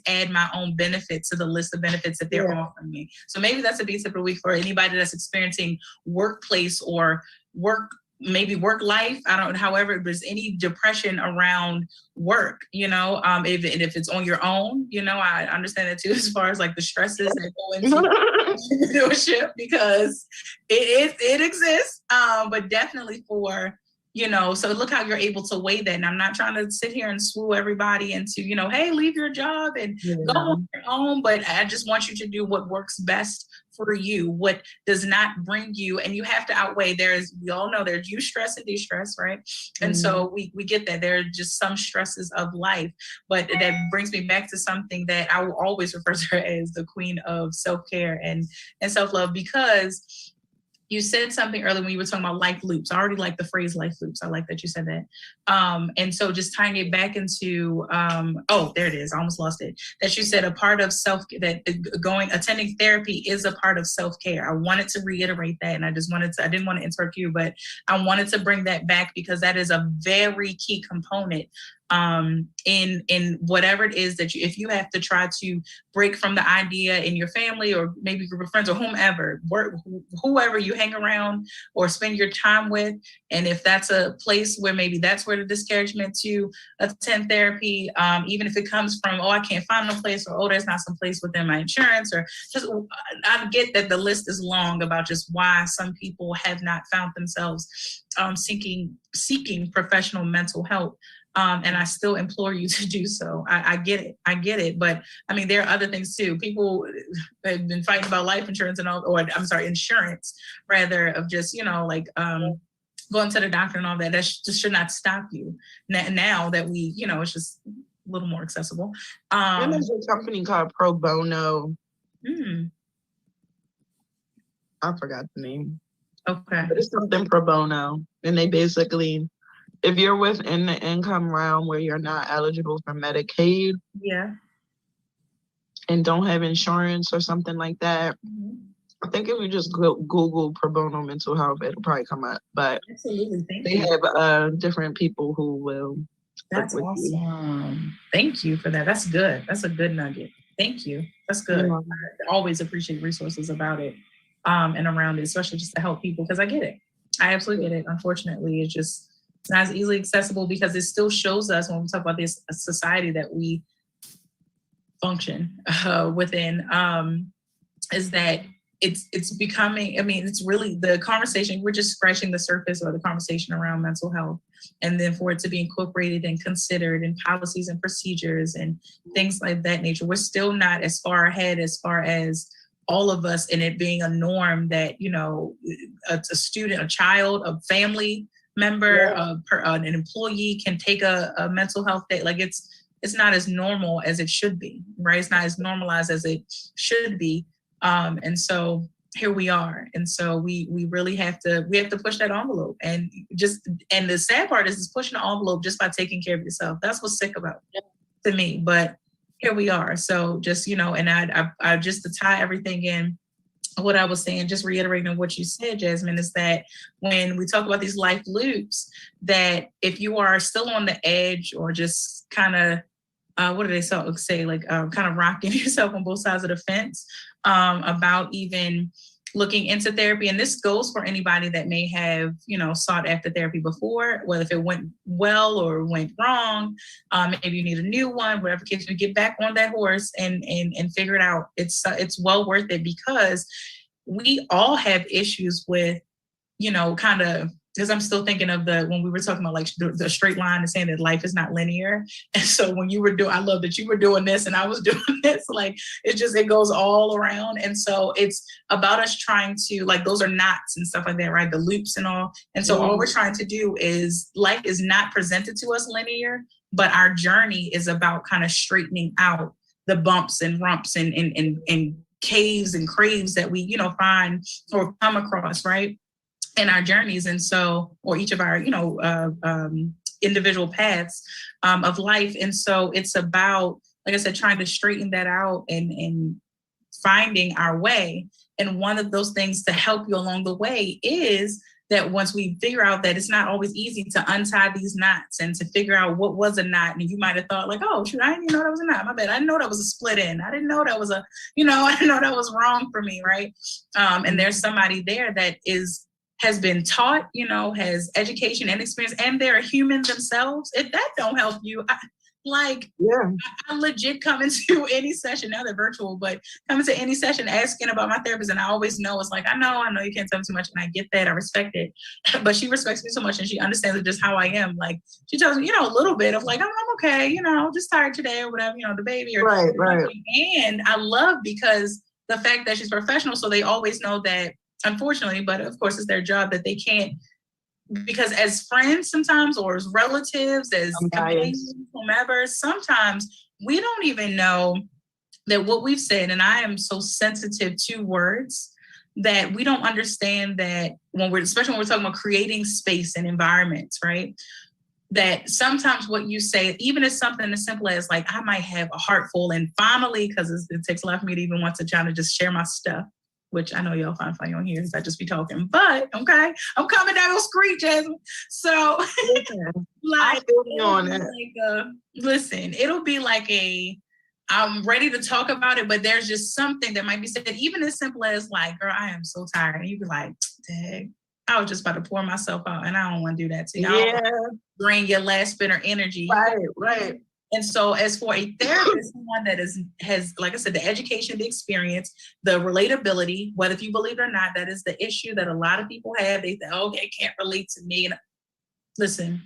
add my own benefit to the list of benefits that they're offering me. So maybe that's a B tip of the week for anybody that's experiencing workplace or work maybe work life. I don't know, however, if there's any depression around work, if it's on your own, I understand that too, as far as like the stresses that go into entrepreneurship, because it exists, but definitely for, so look how you're able to weigh that. And I'm not trying to sit here and swoo everybody into, hey, leave your job and go on your own. But I just want you to do what works best for you, what does not bring you. And you have to outweigh, we all know there's eustress and de-stress, right? And so we get that there are just some stresses of life. But that brings me back to something that I will always refer to her as the queen of self-care and self-love, because you said something earlier when you were talking about life loops. I already like the phrase life loops. I like that you said that. And so just tying it back into, there it is. I almost lost it. That you said a part of attending therapy is a part of self-care. I wanted to reiterate that. And I didn't want to interrupt you, but I wanted to bring that back because that is a very key component in whatever it is that if you have to try to break from the idea in your family or maybe group of friends or whoever you hang around or spend your time with. And if that's a place where maybe that's where the discouragement to attend therapy, even if it comes from, I can't find a place, or, there's not some place within my insurance, or just, I get that the list is long about just why some people have not found themselves seeking professional mental help. And I still implore you to do so. I get it. But I mean, there are other things too. People have been fighting about life insurance insurance rather, of just, going to the doctor and all that. That just should not stop you. Now that we, it's just a little more accessible. There's a company called Pro Bono. I forgot the name. Okay. But it's something pro bono. And they basically, if you're within the income realm where you're not eligible for Medicaid, and don't have insurance or something like that, I think if you just Google pro bono mental health, it'll probably come up. But absolutely, they have different people who will. That's awesome. Thank you for that. That's good. That's a good nugget. Thank you. That's good. I always appreciate resources about it and around it, especially just to help people, because I get it. I absolutely get it. Unfortunately, it's not as easily accessible because it still shows us when we talk about this society that we function within, is that it's becoming, it's really the conversation, we're just scratching the surface of the conversation around mental health. And then for it to be incorporated and considered in policies and procedures and things like that nature, we're still not as far ahead as far as all of us in it being a norm that, a student, a child, a family member, an employee can take a mental health day. Like it's not as normal as it should be, right? It's not as normalized as it should be. And so here we are. And so we really have to push that envelope, and the sad part is pushing the envelope just by taking care of yourself. That's what's sick about it to me, but here we are. So just, and I just to tie everything in, what I was saying, just reiterating what you said, Jasmine, is that when we talk about these life loops, that if you are still on the edge or just kind of, what do they say, like kind of rocking yourself on both sides of the fence about even looking into therapy. And this goes for anybody that may have, sought after therapy before, whether if it went well or went wrong, maybe you need a new one, whatever case, you get back on that horse and figure it out. It's well worth it, because we all have issues with, because I'm still thinking of when we were talking about like the straight line and saying that life is not linear. And so when you were I love that you were doing this and I was doing this, like it goes all around. And so it's about us trying to, like, those are knots and stuff like that, right? The loops and all. And so all we're trying to do is, life is not presented to us linear, but our journey is about kind of straightening out the bumps and rumps and caves and craves that we, find or come across, right, in our journeys. And so, or each of our, individual paths of life. And so it's about, like I said, trying to straighten that out and finding our way. And one of those things to help you along the way is that once we figure out that it's not always easy to untie these knots and to figure out what was a knot. And you might have thought like, oh, shoot, I didn't even know that was a knot. My bad. I didn't know that was a split end. I didn't know that was I didn't know that was wrong for me. Right. And there's somebody there that has been taught, has education and experience, and they're a human themselves, if that don't help you, I legit come into any session, now they're virtual, but come into any session asking about my therapist, and I always know it's like, I know you can't tell me too much, and I get that, I respect it, but she respects me so much, and she understands just how I am. Like, she tells me, a little bit of like, I'm okay, just tired today or whatever, the baby or right. And I love, because the fact that she's professional, so they always know that, unfortunately, but of course it's their job, that they can't, because as friends sometimes, or as relatives, as whomever, sometimes we don't even know that what we've said, and I am so sensitive to words, that we don't understand that especially when we're talking about creating space and environments, right? That sometimes what you say, even as something as simple as like, I might have a heart full, and finally, because it takes a lot for me to even want to try to just share my stuff, which I know y'all find funny on here because I just be talking, but okay, I'm coming down on screech, Jasmine. So, listen, it'll be like I'm ready to talk about it, but there's just something that might be said, even as simple as like, girl, I am so tired. And you'd be like, dang, I was just about to pour myself out, and I don't want to do that to you. Yeah. Drain your last bit of energy. Right. And so as for a therapist, someone that has, like I said, the education, the experience, the relatability, whether if you believe it or not, that is the issue that a lot of people have. They say, oh, they can't relate to me. And listen,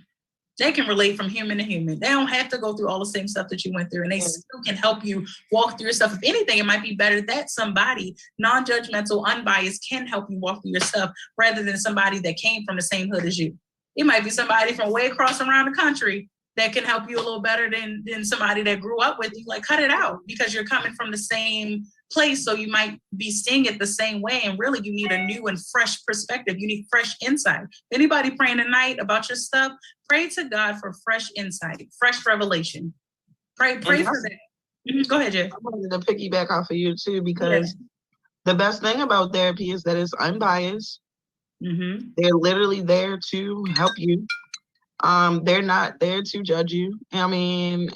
they can relate from human to human. They don't have to go through all the same stuff that you went through, and they still can help you walk through your stuff. If anything, it might be better that somebody non-judgmental, unbiased can help you walk through your stuff rather than somebody that came from the same hood as you. It might be somebody from way across around the country that can help you a little better than somebody that grew up with you. Like, cut it out, because you're coming from the same place. So you might be seeing it the same way. And really, you need a new and fresh perspective. You need fresh insight. Anybody praying tonight about your stuff, pray to God for fresh insight, fresh revelation. Pray for that. Go ahead, Jay. I wanted to piggyback off of you too, because the best thing about therapy is that it's unbiased. Mm-hmm. They're literally there to help you. They're not there to judge you. I mean,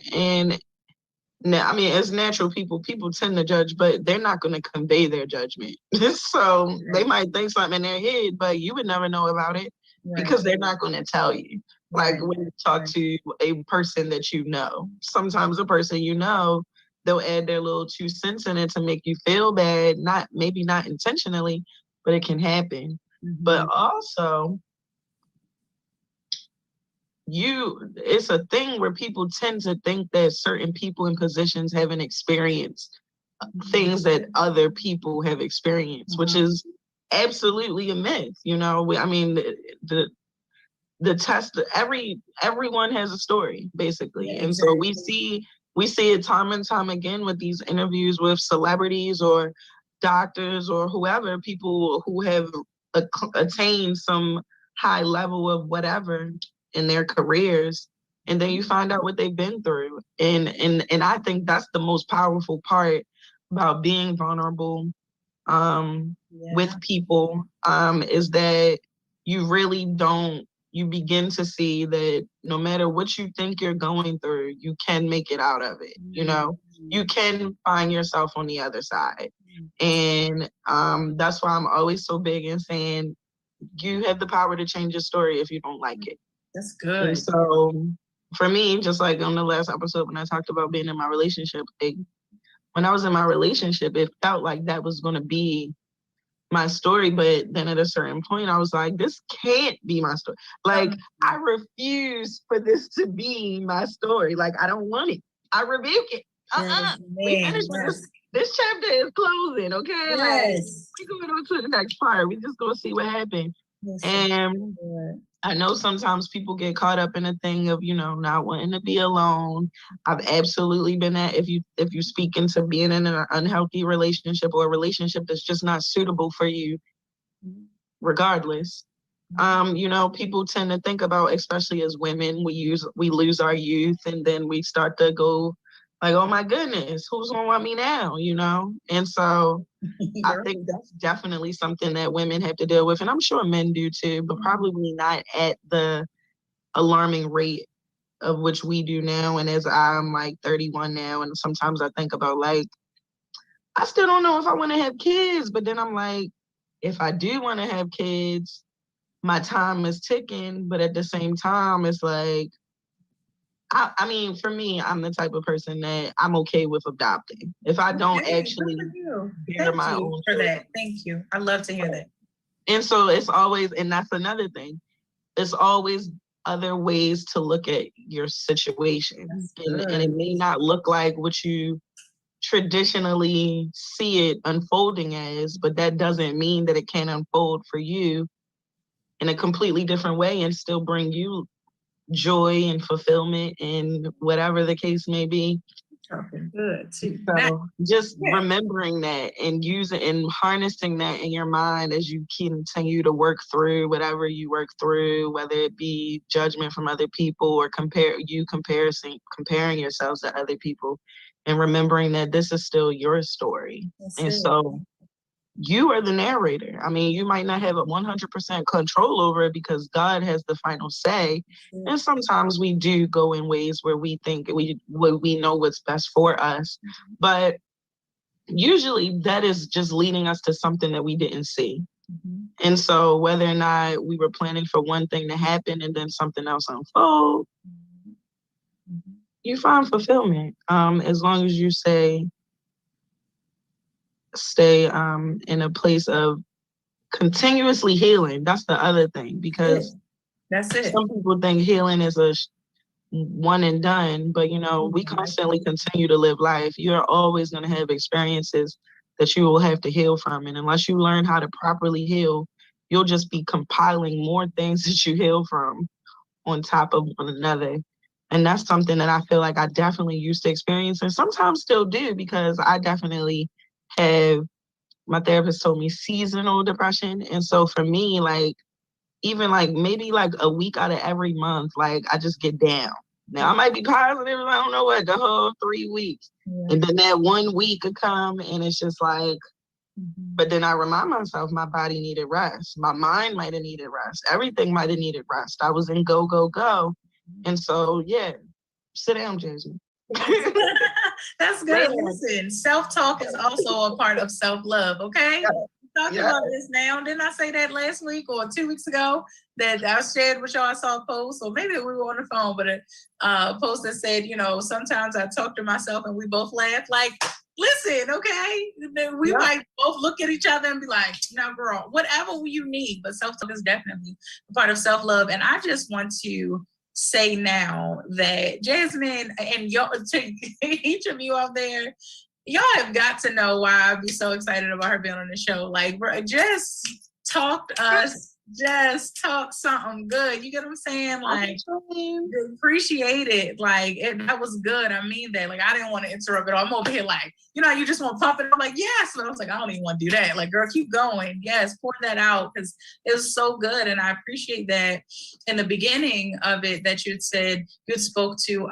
as natural people tend to judge, but they're not going to convey their judgment. So they might think something in their head, but you would never know about it because they're not going to tell you. Like when you talk to a person that you know, sometimes a person you know, they'll add their little 2 cents in it to make you feel bad. Maybe not intentionally, but it can happen. Mm-hmm. But also, it's a thing where people tend to think that certain people in positions haven't experienced things that other people have experienced, which is absolutely a myth. I mean, the test, everyone has a story, basically. Yeah, and so we see it time and time again with these interviews with celebrities or doctors or whoever, people who have attained some high level of whatever in their careers, and then you find out what they've been through. And I think that's the most powerful part about being vulnerable with people, is that you begin to see that no matter what you think you're going through, you can make it out of it. You can find yourself on the other side. And that's why I'm always so big in saying you have the power to change your story if you don't like it. That's good. And so for me, just like on the last episode when I talked about being in my relationship, when I was in my relationship, it felt like that was going to be my story. But then at a certain point, I was like, this can't be my story. Like, I refuse for this to be my story. Like, I don't want it. I rebuke it. We finished this chapter is closing, okay? Yes. Like, we're going on to the next part. We're just going to see what happened. Yes. And I know sometimes people get caught up in a thing of, not wanting to be alone. I've absolutely been that. If you speak into being in an unhealthy relationship or a relationship that's just not suitable for you, regardless. People tend to think about, especially as women, we lose our youth, and then we start to go like, oh my goodness, who's gonna want me now? And so I think that's definitely something that women have to deal with. And I'm sure men do too, but probably not at the alarming rate of which we do now. And as I'm like 31 now, and sometimes I think about like, I still don't know if I want to have kids, but then I'm like, if I do want to have kids, my time is ticking, but at the same time, it's like, I mean, for me, I'm the type of person that I'm okay with adopting. If I don't actually bear my own for that. Thank you. I love to hear that. And so it's always, and that's another thing. It's always other ways to look at your situation. And it may not look like what you traditionally see it unfolding as, but that doesn't mean that it can't unfold for you in a completely different way and still bring you joy and fulfillment and whatever the case may be. Good too. So just remembering that and using and harnessing that in your mind as you continue to work through whatever you work through, whether it be judgment from other people or comparing yourselves to other people, and remembering that this is still your story. So you are the narrator. I mean, you might not have a 100% control over it because God has the final say. And sometimes we do go in ways where we think we know what's best for us. But usually that is just leading us to something that we didn't see. And so whether or not we were planning for one thing to happen and then something else unfold, you find fulfillment. As long as you stay in a place of continuously healing. That's the other thing, because that's it. Some people think healing is a one and done, but we constantly continue to live life. You're always going to have experiences that you will have to heal from. And unless you learn how to properly heal, you'll just be compiling more things that you heal from on top of one another. And that's something that I feel like I definitely used to experience and sometimes still do, because I definitely have, my therapist told me, seasonal depression. And so for me, like, even like maybe like a week out of every month, like I just get down. Now I might be positive, I don't know what, the whole 3 weeks. And then that 1 week could come and it's just like, but then I remind myself my body needed rest. My mind might have needed rest. Everything might have needed rest. I was in go, go, go. And so, sit down, Jasmine. That's good. Listen, self-talk is also a part of self-love, okay? Talking about this now. Didn't I say that last week or 2 weeks ago that I shared with y'all? I saw a post, or maybe we were on the phone, but a post that said, sometimes I talk to myself and we both laugh. Like, listen, okay? We might both look at each other and be like, no, girl, whatever you need. But self-talk is definitely a part of self-love. And I just want to say now that Jasmine and y'all, to each of you out there, y'all have got to know why I'd be so excited about her being on the show. Like, just talk to us, just talk something good. You get what I'm saying? Like, appreciate it. Like, that was good. I mean that. Like, I didn't want to interrupt it all. I'm over here like, you just want to pump it. I'm like, yes. But I was like, I don't even want to do that. Like, girl, keep going. Yes, pour that out because it was so good. And I appreciate that in the beginning of it that you said, you spoke to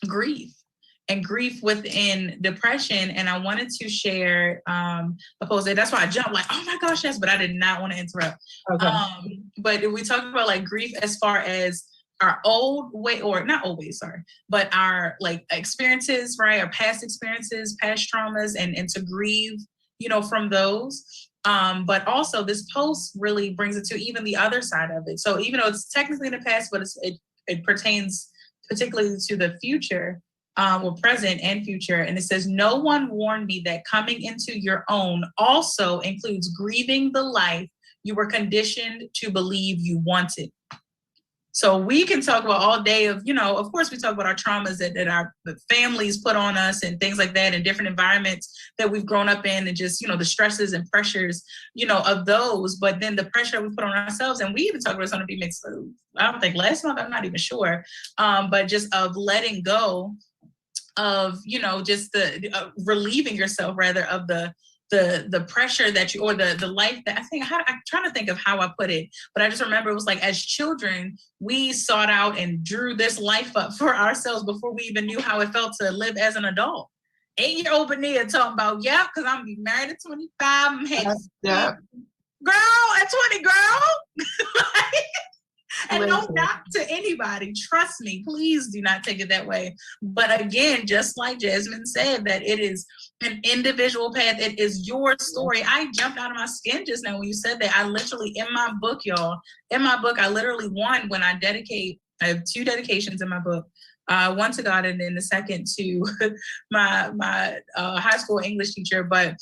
grief. And grief within depression. And I wanted to share a post. That's why I jumped like, oh my gosh, yes, but I did not want to interrupt. Okay. But we talked about like grief as far as our old way, or not old ways, sorry, but our like experiences, right? Our past experiences, past traumas, and to grieve, from those. But also this post really brings it to even the other side of it. So even though it's technically in the past, but it pertains particularly to the future. Present and future. And it says, no one warned me that coming into your own also includes grieving the life you were conditioned to believe you wanted. So we can talk about all day of, of course we talk about our traumas that our families put on us and things like that, and different environments that we've grown up in, and just, the stresses and pressures, of those, but then the pressure we put on ourselves. And we even talked about something mixed, I don't think last month, I'm not even sure, but just of letting go of, just the relieving yourself rather of the pressure that you, or the life that I'm trying to think of how I put it, but I just remember it was like, as children, we sought out and drew this life up for ourselves before we even knew how it felt to live as an adult. 8-year-old Benia talking about, because I'm married at 25. I'm happy. Girl, at 20, girl. And no knock to anybody. Trust me, please do not take it that way. But again, just like Jasmine said, that it is an individual path. It is your story. I jumped out of my skin just now when you said that. I literally, in my book, y'all, I literally won when I have 2 dedications in my book. One to God, and then the second to my high school English teacher. But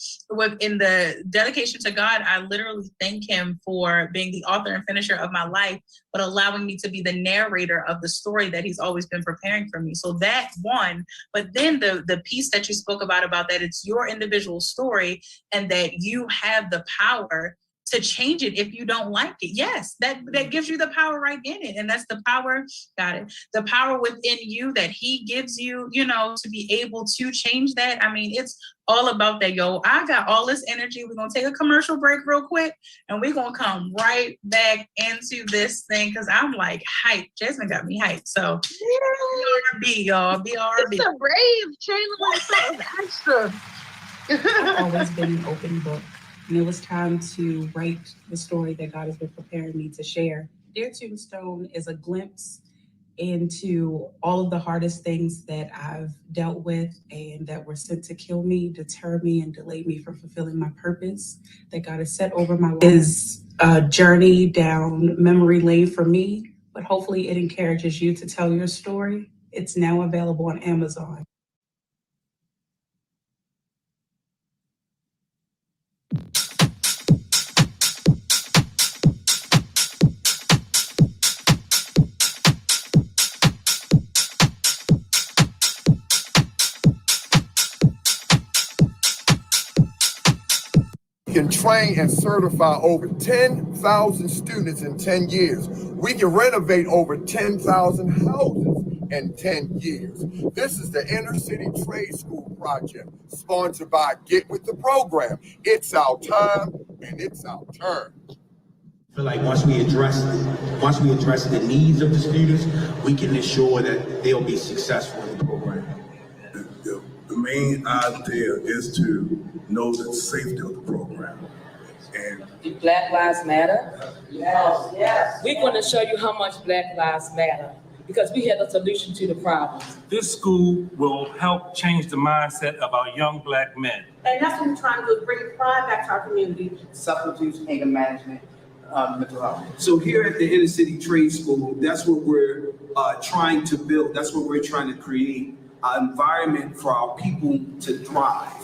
in the dedication to God, I literally thank him for being the author and finisher of my life, but allowing me to be the narrator of the story that he's always been preparing for me. So that one, but then the piece that you spoke about that it's your individual story and that you have the power to change it if you don't like it. Yes, that gives you the power right in it. And that's the power, the power within you that he gives you, to be able to change that. I mean, it's all about that, yo. I got all this energy. We're going to take a commercial break real quick, and we're going to come right back into this thing because I'm like hyped. Jasmine got me hyped. So, BRB, y'all. BRB. It's a brave trailer like extra. I've always been an open book. And it was time to write the story that God has been preparing me to share. Dear Tombstone is a glimpse into all of the hardest things that I've dealt with and that were sent to kill me, deter me, and delay me from fulfilling my purpose that God has set over my life. It is a journey down memory lane for me, but hopefully it encourages you to tell your story. It's now available on Amazon. Can train and certify over 10,000 students in 10 years. We can renovate over 10,000 houses in 10 years. This is the Inner City Trade School Project, sponsored by Get With The Program. It's our time and it's our turn. I feel like once we address the needs of the students, we can ensure that they'll be successful in the program. The main idea is to know the safety of the program. And do Black Lives Matter? Yes, yes. We're going to show you how much Black Lives Matter because we have a solution to the problem. This school will help change the mindset of our young Black men. And that's what we're trying to do, bring pride back to our community. Substance use, anger management, mental health. So here at the Inner City Trade School, that's what we're trying to build. That's what we're trying to create, an environment for our people to thrive.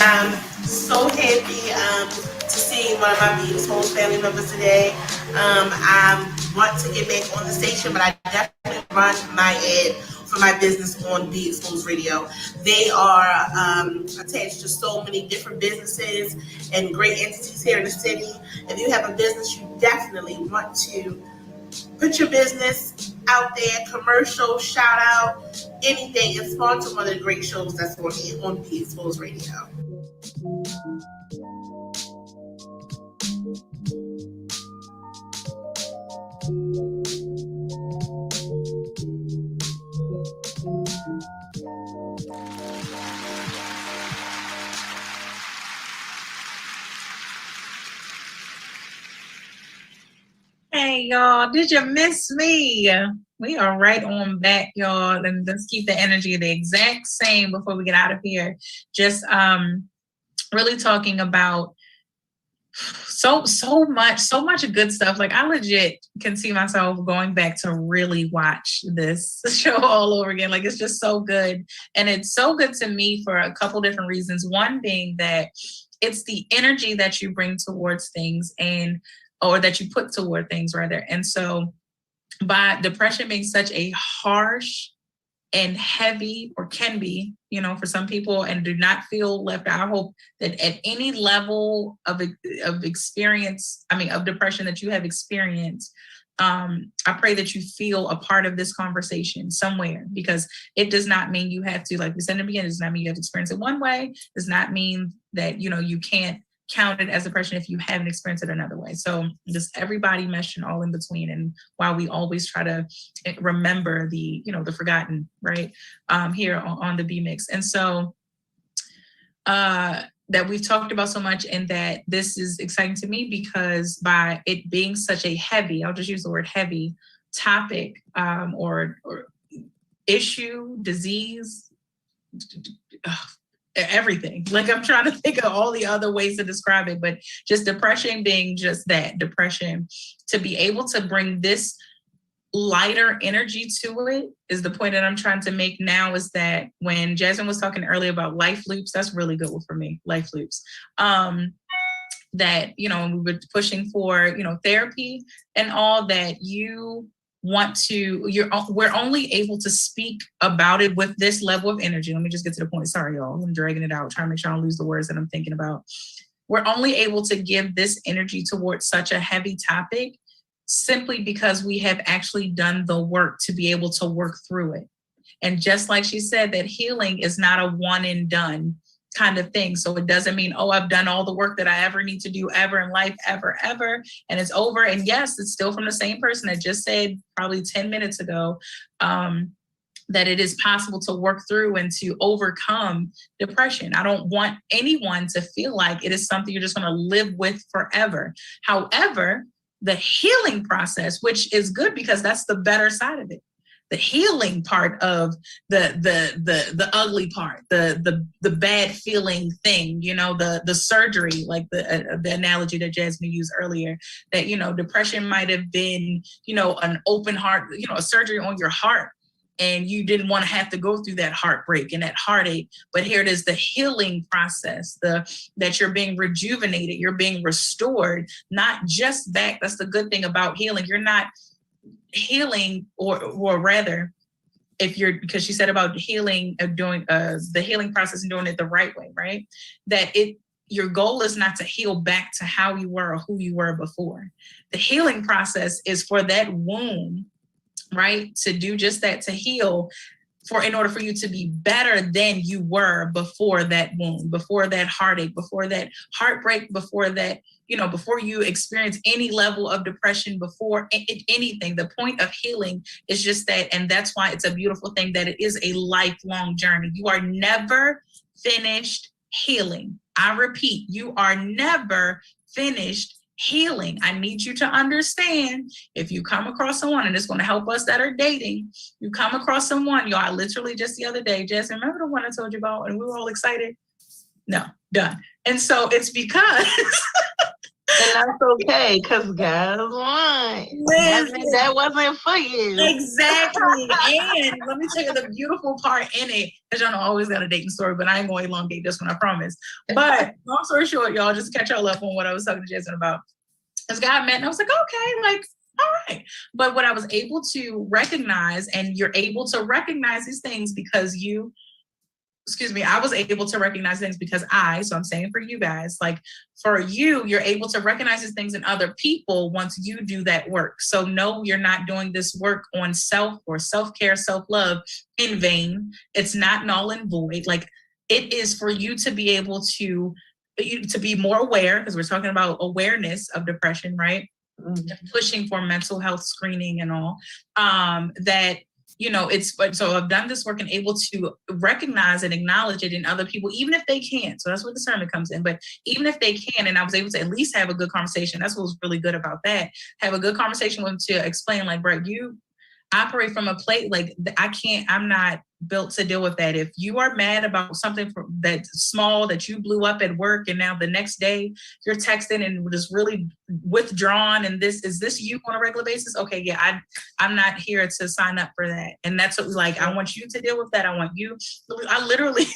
I'm so happy to see one of my Beatles Homes family members today. I want to get back on the station, but I definitely run my ad for my business on Be Exposed Radio. They are attached to so many different businesses and great entities here in the city. If you have a business, you definitely want to put your business out there, commercial, shout out, anything, and sponsor one of the great shows that's on Be Exposed Radio. Hey, y'all, did you miss me? We are right on back, y'all, and let's keep the energy the exact same before we get out of here. Just really talking about so much good stuff. Like, I legit can see myself going back to really watch this show all over again. Like, it's just so good. And it's so good to me for a couple different reasons. One being that it's the energy that you bring towards things. And or that you put toward things rather. And so by depression being such a harsh and heavy, or can be, for some people, and do not feel left out. I hope that at any level of experience, of depression that you have experienced, I pray that you feel a part of this conversation somewhere, because it does not mean you have to, like we said in the beginning, it does not mean you have to experience it one way. It does not mean that, you can't count it as depression if you haven't experienced it another way. So just everybody meshed and all in between. And while we always try to remember the forgotten, right, here on the B Mix. And so that we've talked about so much, and that this is exciting to me because by it being such a heavy, I'll just use the word heavy topic, or issue, disease, everything. Like, I'm trying to think of all the other ways to describe it, but just depression being just that, depression, to be able to bring this lighter energy to it is the point that I'm trying to make now, is that when Jasmine was talking earlier about life loops, that's really good one for me, life loops. That, we were pushing for, therapy and all that, we're only able to speak about it with this level of energy. Let me just get to the point. Sorry, y'all. I'm dragging it out, trying to make sure I don't lose the words that I'm thinking about. We're only able to give this energy towards such a heavy topic simply because we have actually done the work to be able to work through it. And just like she said, that healing is not a one and done kind of thing. So it doesn't mean, oh, I've done all the work that I ever need to do ever in life, ever, and it's over. And yes, it's still from the same person that just said probably 10 minutes ago, that it is possible to work through and to overcome depression. I don't want anyone to feel like it is something you're just going to live with forever. However, the healing process, which is good because that's the better side of it. The healing part of the ugly part, the bad feeling thing, the surgery, like the analogy that Jasmine used earlier, that, depression might have been, an open heart, a surgery on your heart, and you didn't want to have to go through that heartbreak and that heartache. But here it is, the healing process, that you're being rejuvenated, you're being restored, not just back. That's the good thing about healing. You're not healing, or rather, because she said about healing, doing the healing process and doing it the right way, right? That your goal is not to heal back to how you were or who you were before. The healing process is for that wound, right, to do just that, to heal, in order for you to be better than you were before that wound, before that heartache, before that heartbreak, before that, before you experience any level of depression, before anything. The point of healing is just that. And that's why it's a beautiful thing that it is a lifelong journey. You are never finished healing. I repeat, you are never finished healing. I need you to understand, if you come across someone, and it's going to help us that are dating, you come across someone, y'all, I literally just the other day, Jess, remember the one I told you about and we were all excited? No, done. And so it's because and that's okay, because guys won. That wasn't for you. Exactly. And let me tell you the beautiful part in it, because y'all know I always got a dating story, but I ain't going to elongate this one, I promise. But long story short, y'all, just catch y'all up on what I was talking to Jason about. This guy I met, and I was like, okay, like, all right. But what I was able to recognize, and you're able to recognize these things because I was able to recognize things because so I'm saying for you guys, like for you, you're able to recognize these things in other people once you do that work. So no, you're not doing this work on self or self-care, self-love in vain. It's not null and void. Like, it is for you to be able to be more aware, because we're talking about awareness of depression, right? Mm-hmm. Pushing for mental health screening and all, so I've done this work and able to recognize and acknowledge it in other people, even if they can't. So that's where discernment comes in. But even if they can, and I was able to at least have a good conversation, that's what was really good about that. Have a good conversation with them to explain, like, bro, you operate from a place, like, I'm not built to deal with that. If you are mad about something that's small that you blew up at work, and now the next day you're texting and just really withdrawn, and is this you on a regular basis? Okay, yeah, I'm not here to sign up for that. And that's what I want you to deal with that. I literally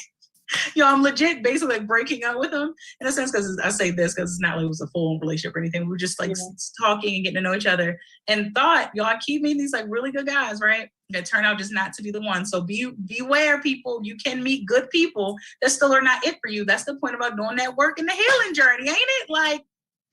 I'm legit basically like breaking up with him in a sense, because I say this because it's not like it was a full relationship or anything. We were just like talking and getting to know each other, and thought, I keep meeting these like really good guys, right? That turn out just not to be the one. So beware, people. You can meet good people that still are not it for you. That's the point about doing that work in the healing journey, ain't it? Like,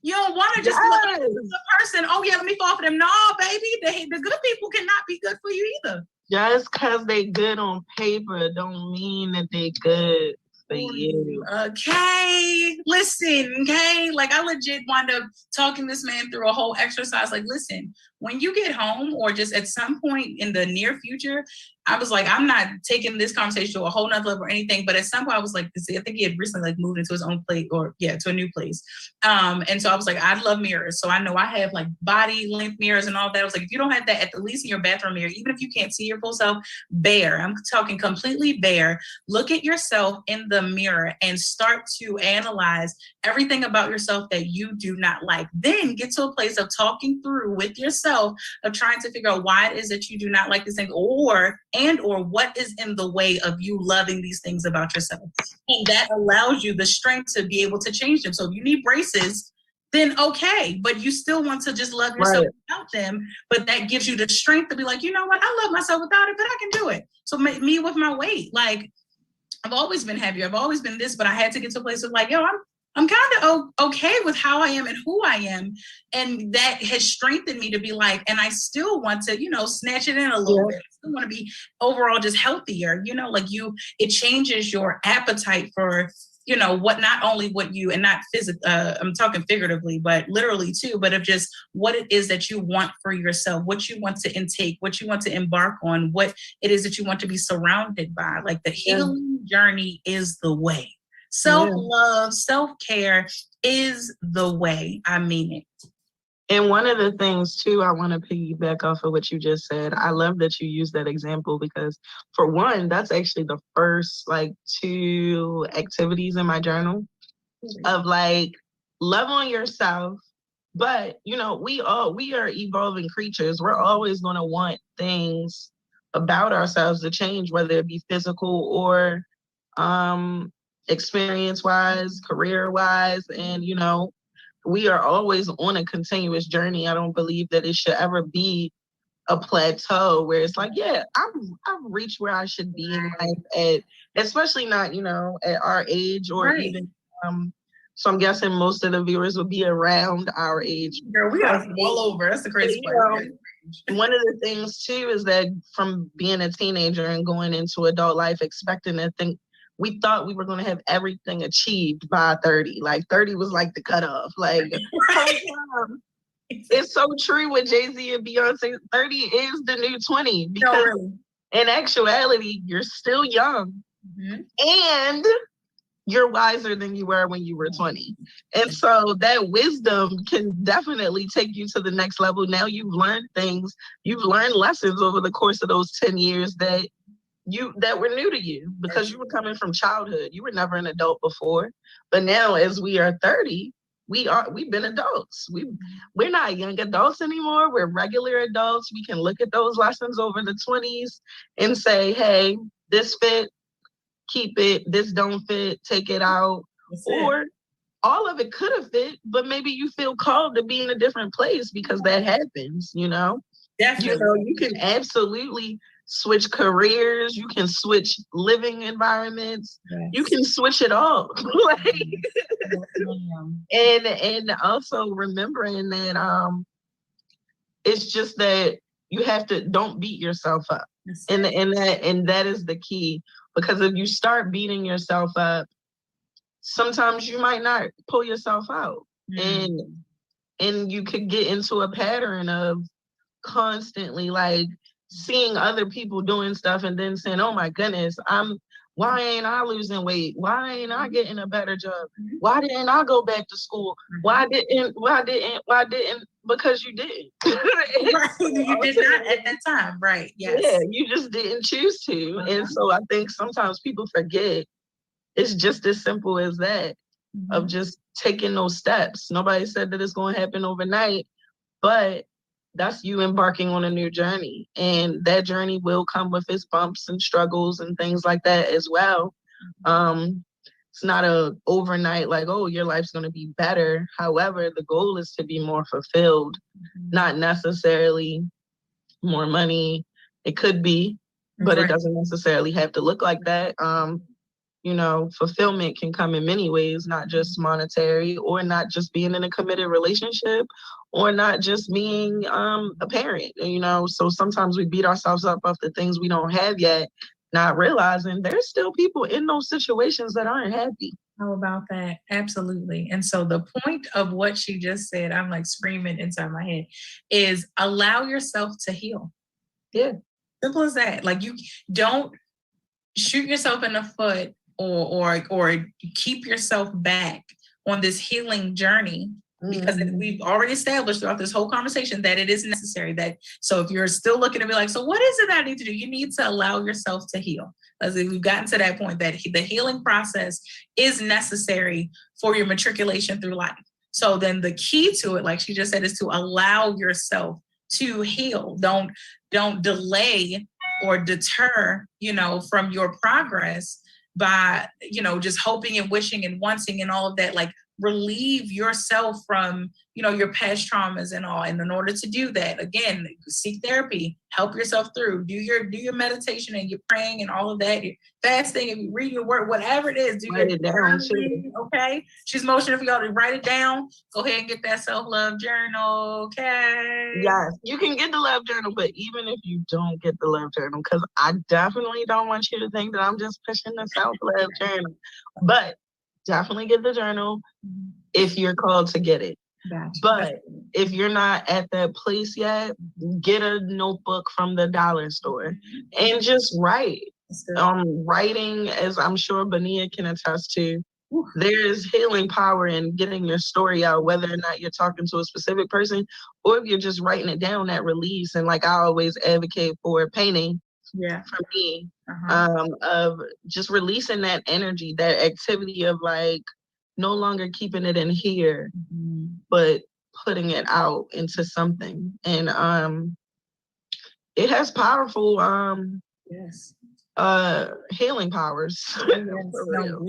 you don't want to just be like, this is a person. Oh yeah, let me fall for them. No, baby, the good people cannot be good for you either. Just because they good on paper don't mean that they good for you. Okay, listen, okay? Like, I legit wound up talking this man through a whole exercise. Like, listen, when you get home or just at some point in the near future, I was like, I'm not taking this conversation to a whole nother level or anything. But at some point I was like, I think he had recently like moved into his own place to a new place. And so I was like, I love mirrors. So I know I have like body length mirrors and all that. I was like, if you don't have that at least in your bathroom mirror, even if you can't see your full self, bare, I'm talking completely bare, look at yourself in the mirror and start to analyze everything about yourself that you do not like. Then get to a place of talking through with yourself, of trying to figure out why it is that you do not like this thing, or what is in the way of you loving these things about yourself. And that allows you the strength to be able to change them. So if you need braces, then okay, but you still want to just love yourself without them. But that gives you the strength to be like, you know what, I love myself without it, but I can do it. So me with my weight, like, I've always been heavier. I've always been this, but I had to get to a place of like, I'm kind of okay with how I am and who I am. And that has strengthened me to be like, and I still want to, snatch it in a little bit. I still want to be overall just healthier, like it changes your appetite for, not only what you, and not physically, I'm talking figuratively, but literally too, but of just what it is that you want for yourself, what you want to intake, what you want to embark on, what it is that you want to be surrounded by. Like, the healing journey is the way. Self-love, self-care is the way. I mean it. And one of the things too, I want to piggyback off of what you just said. I love that you used that example because, for one, that's actually the first 2 activities in my journal of love on yourself. But we are evolving creatures. We're always going to want things about ourselves to change, whether it be physical or experience wise, career wise, and we are always on a continuous journey. I don't believe that it should ever be a plateau where it's like, I've reached where I should be in life especially not, at our age or even, so I'm guessing most of the viewers would be around our age. Girl, we are all over. That's the crazy part. One of the things too is that from being a teenager and going into adult life, expecting to think, we thought we were going to have everything achieved by 30. 30 was like the cutoff. It's so true with Jay-Z and Beyonce. 30 is the new 20 because in actuality, you're still young and you're wiser than you were when you were 20. And so that wisdom can definitely take you to the next level. Now you've learned things, you've learned lessons over the course of those 10 years that were new to you because you were coming from childhood. You were never an adult before. But now as we are 30, we've been adults. We're not young adults anymore. We're regular adults. We can look at those lessons over the 20s and say, hey, this fit, keep it, this don't fit, take it out. Or all of it could have fit, but maybe you feel called to be in a different place because that happens, Definitely. You can absolutely switch careers, you can switch living environments, you can switch it all. And also remembering that it's just that you have to don't beat yourself up. And that is the key, because if you start beating yourself up, sometimes you might not pull yourself out. And you could get into a pattern of constantly seeing other people doing stuff and then saying, oh my goodness, why ain't I losing weight? Why ain't I getting a better job? Why didn't I go back to school? Why didn't? Because you didn't. You did not at that time, right? Yes. Yeah, you just didn't choose to. And so I think sometimes people forget it's just as simple as that, of just taking those steps. Nobody said that it's going to happen overnight, but that's you embarking on a new journey. And that journey will come with its bumps and struggles and things like that as well. It's not a overnight like, oh, your life's going to be better. However, the goal is to be more fulfilled, not necessarily more money. It could be, but it doesn't necessarily have to look like that. You know, fulfillment can come in many ways, not just monetary, or not just being in a committed relationship, or not just being a parent, you know. So sometimes we beat ourselves up of the things we don't have yet, not realizing there's still people in those situations that aren't happy. How about that? Absolutely. And so the point of what she just said, I'm like screaming inside my head, is allow yourself to heal. Yeah. Simple as that. Like, you don't shoot yourself in the foot or keep yourself back on this healing journey, because we've already established throughout this whole conversation that it is necessary. That, so if you're still looking to be like, so what is it I need to do? You need to allow yourself to heal. As we've gotten to that point that the healing process is necessary for your matriculation through life. So then the key to it, like she just said, is to allow yourself to heal. Don't delay or deter, you know, from your progress by, you know, just hoping and wishing and wanting and all of that. Like, relieve yourself from, you know, your past traumas and all. And in order to do that, again, seek therapy, help yourself through, do your meditation and your praying and all of that, your fasting, and you read your word, whatever it is, do write it down too. Okay. She's motioning for y'all to write it down. Go ahead and get that self-love journal. Okay. Yes, you can get the love journal, but even if you don't get the love journal, because I definitely don't want you to think that I'm just pushing the self-love journal, but definitely get the journal if you're called to get it. Gotcha. But if you're not at that place yet, get a notebook from the dollar store and just write. Writing, as I'm sure Benia can attest to, there's healing power in getting your story out, whether or not you're talking to a specific person or if you're just writing it down, that release. And like I always advocate for painting. Yeah. For me, of just releasing that energy, that activity of like no longer keeping it in here, but putting it out into something. And it has powerful healing powers. Yes, no,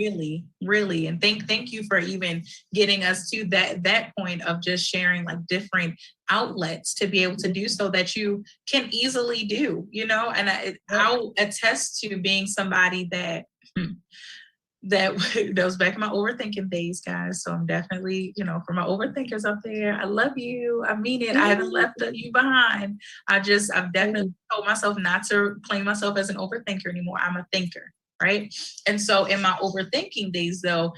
really. And thank you for even getting us to that point of just sharing like different outlets to be able to do so that you can easily do, you know. And I'll attest to being somebody that was back in my overthinking days, guys. So I'm definitely, you know, for my overthinkers out there, I love you. I mean it. I haven't left you behind. I've definitely told myself not to claim myself as an overthinker anymore. I'm a thinker, right? And so in my overthinking days, though,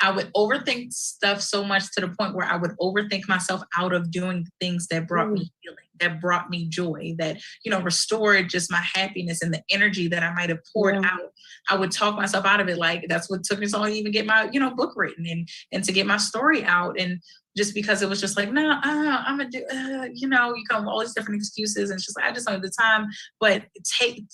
I would overthink stuff so much to the point where I would overthink myself out of doing things that brought me healing, that brought me joy, that, you know, restored just my happiness and the energy that I might have poured out. I would talk myself out of it. Like, that's what took me so long to even get my, you know, book written and to get my story out. And just because it was just like, no, I'm gonna do, you know, you come with all these different excuses. And it's just like, I just don't have the time. But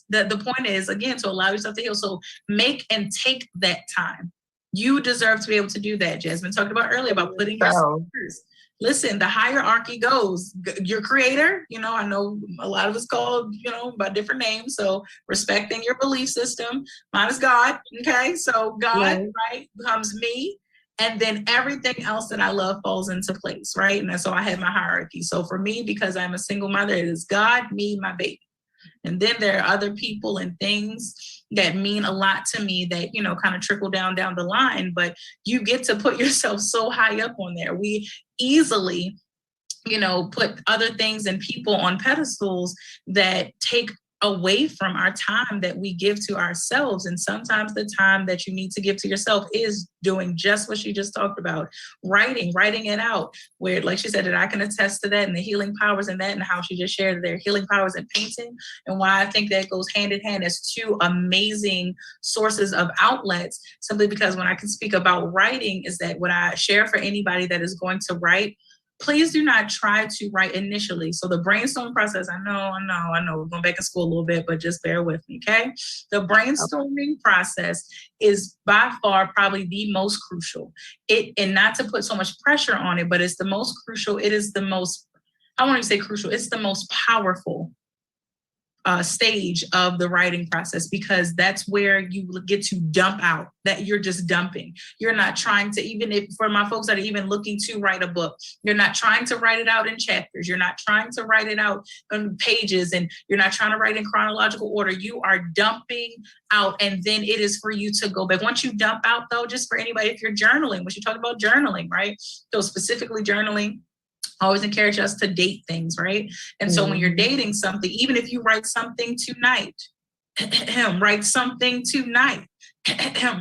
the point is, again, to allow yourself to heal. So make and take that time. You deserve to be able to do that. Jasmine talked about earlier about putting yourself first. Listen, the hierarchy goes, your creator, you know, I know a lot of us called, you know, by different names. So respecting your belief system. Mine is God. Okay. So God, right, becomes me. And then everything else that I love falls into place. Right. And so I have my hierarchy. So for me, because I'm a single mother, it is God, me, my baby. And then there are other people and things that mean a lot to me that, you know, kind of trickle down the line, but you get to put yourself so high up on there. We easily, you know, put other things and people on pedestals that take away from our time that we give to ourselves. And sometimes the time that you need to give to yourself is doing just what she just talked about, writing it out, where, like she said, that I can attest to that and the healing powers in that, and how she just shared their healing powers in painting, and why I think that goes hand in hand as two amazing sources of outlets, simply because when I can speak about writing is that what I share for anybody that is going to write, please do not try to write initially. So the brainstorming process, I know, we're going back in school a little bit, but just bear with me, okay? The brainstorming process is by far probably the most crucial. And not to put so much pressure on it, but it's the most crucial. It is the most, I won't even say crucial, it's the most powerful stage of the writing process, because that's where you get to dump out, that you're just dumping. You're not trying to, even if for my folks that are even looking to write a book, you're not trying to write it out in chapters. You're not trying to write it out on pages, and you're not trying to write in chronological order. You are dumping out, and then it is for you to go back. Once you dump out, though, just for anybody, if you're journaling, when you talk about journaling, right? So specifically journaling, I always encourage us to date things, right? And so when you're dating something, even if you write something tonight, write something tonight,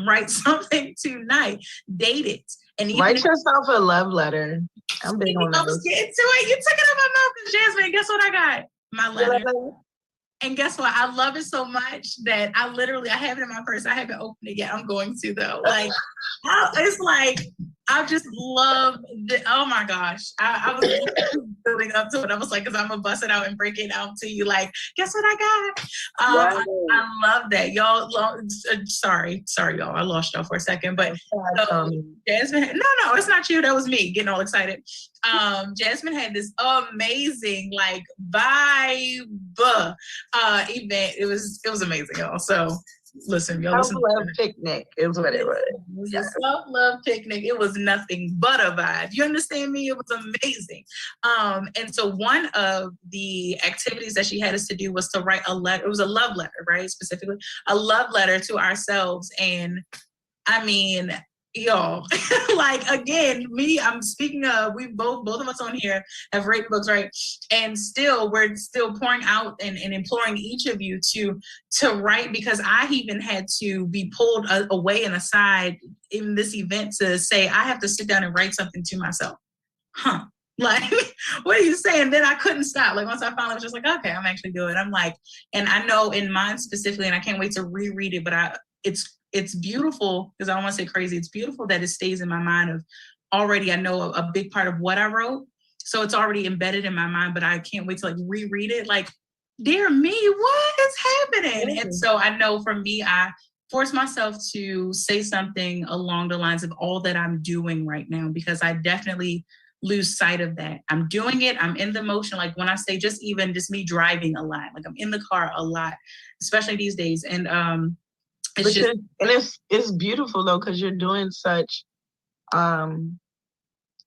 write something tonight, date it. And even write yourself a love letter. I'm big on I those. was getting to it. You took it out my mouth, Jasmine. Guess what I got? My letter. And guess what? I love it so much that I have it in my purse. I haven't opened it yet. I'm going to, though. Like, it's like, I just love oh my gosh. I was building up to it. I was like, because I'm going to bust it out and break it out to you. Like, guess what I got? I love that. Y'all, sorry, y'all. I lost y'all for a second. But Jasmine, no, it's not you. That was me getting all excited. Jasmine had this amazing, like, vibe event. It was amazing, y'all. So listen, y'all. Self-love picnic is what it was. It was a self-love picnic. It was nothing but a vibe. You understand me? It was amazing. And so one of the activities that she had us to do was to write a letter. It was a love letter, right? Specifically, a love letter to ourselves. And I mean, y'all, like, again, I'm speaking of, we both of us on here have written books, right? And we're still pouring out and imploring each of you to write, because I even had to be pulled away and aside in this event to say, I have to sit down and write something to myself. Like, what are you saying? Then I couldn't stop. Like, once I finally was just like, okay, I'm actually doing it. I'm like, and I know in mine specifically, and I can't wait to reread it, but it's beautiful, because I don't want to say crazy. It's beautiful that it stays in my mind of already, I know a big part of what I wrote. So it's already embedded in my mind, but I can't wait to, like, reread it. Like, dear me, what is happening? And so I know for me, I force myself to say something along the lines of all that I'm doing right now, because I definitely lose sight of that. I'm doing it. I'm in the motion. Like, when I say just me driving a lot, like, I'm in the car a lot, especially these days. And, it's beautiful though, because you're doing such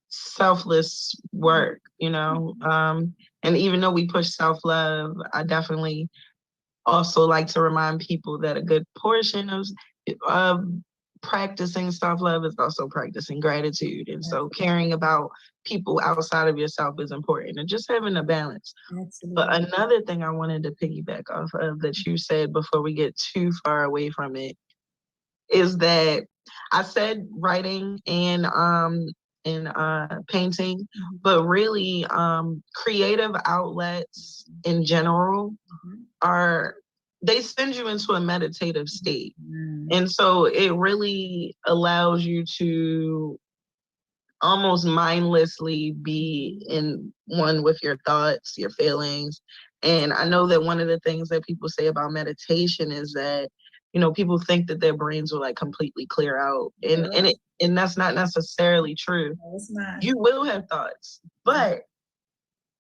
selfless work, you know. And even though we push self-love, I definitely also like to remind people that a good portion of practicing self-love is also practicing gratitude. And so caring about people outside of yourself is important, and just having a balance. Absolutely. But another thing I wanted to piggyback off of that you said before we get too far away from it is that I said writing and painting, but really creative outlets in general they send you into a meditative state. And so it really allows you to almost mindlessly be in one with your thoughts, your feelings. And I know that one of the things that people say about meditation is that, you know, people think that their brains will, like, completely clear out. And that's not necessarily true. No, it's not. You will have thoughts, but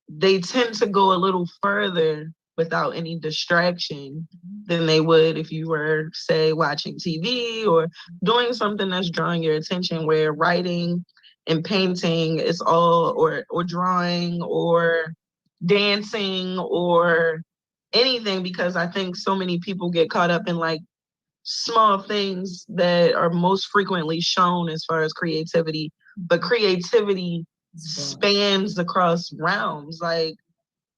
they tend to go a little further without any distraction than they would if you were, say, watching TV or doing something that's drawing your attention, where writing and painting is all, or drawing or dancing or anything, because I think so many people get caught up in, like, small things that are most frequently shown as far as creativity, but creativity spans across realms. Like,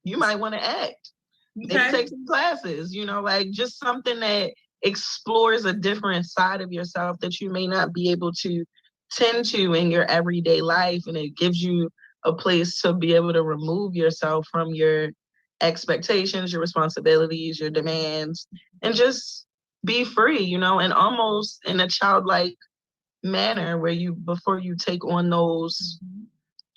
you might want to act. Maybe take some classes, you know, like, just something that explores a different side of yourself that you may not be able to tend to in your everyday life. And it gives you a place to be able to remove yourself from your expectations, your responsibilities, your demands, and just be free, you know, and almost in a childlike manner, where before you take on those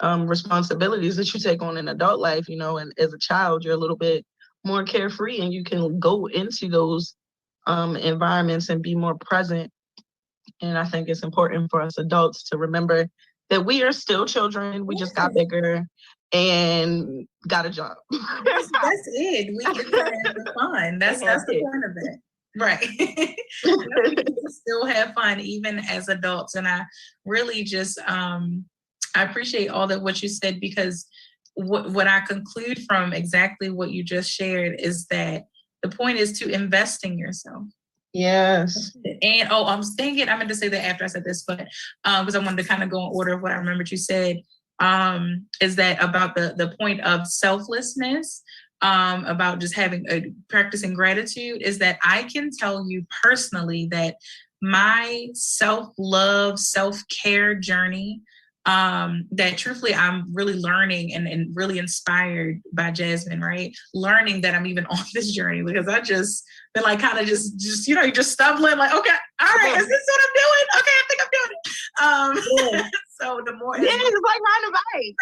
responsibilities that you take on in adult life, you know, and as a child, you're a little bit more carefree, and you can go into those environments and be more present. And I think it's important for us adults to remember that we are still children. We just got bigger and got a job. That's it. We get to have the fun. That's the point of it. Right. We can still have fun even as adults. And I really just I appreciate all that what you said, because what I conclude from exactly what you just shared is that the point is to invest in yourself. Yes. And I'm saying it, I meant to say that after I said this, but because I wanted to kind of go in order of what I remembered you said, is that about the point of selflessness, about just practicing gratitude, is that I can tell you personally that my self-love, self-care journey, that truthfully I'm really learning and really inspired by Jasmine, right? Learning that I'm even on this journey, because I just been like kind of just you're just stumbling, like, okay, all right, is this what I'm doing? Okay, I think I'm doing it. So the more it's like riding a bike.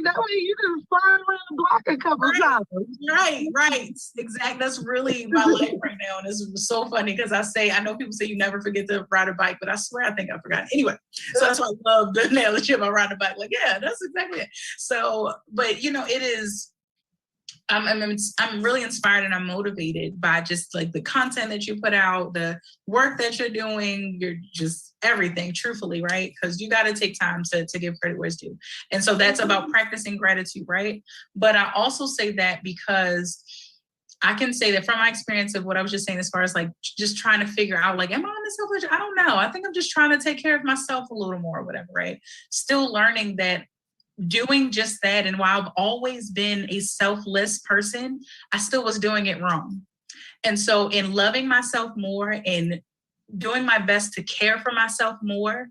That way you can fly around the block a couple times. Right. Exactly. That's really my life right now. And it's so funny because I know people say you never forget to ride a bike, but I swear I think I forgot. Anyway, so that's why I love the analogy about riding a bike. Like, yeah, that's exactly it. So, but it is, I'm really inspired and I'm motivated by just like the content that you put out, the work that you're doing, you're just everything, truthfully, right? Because you got to take time to give credit where it's due. And so that's about practicing gratitude, right? But I also say that because I can say that from my experience of what I was just saying, as far as like just trying to figure out, like, am I on this selfish? I don't know. I think I'm just trying to take care of myself a little more or whatever, right? Still learning that doing just that, and while I've always been a selfless person, I still was doing it wrong. And so in loving myself more and doing my best to care for myself more,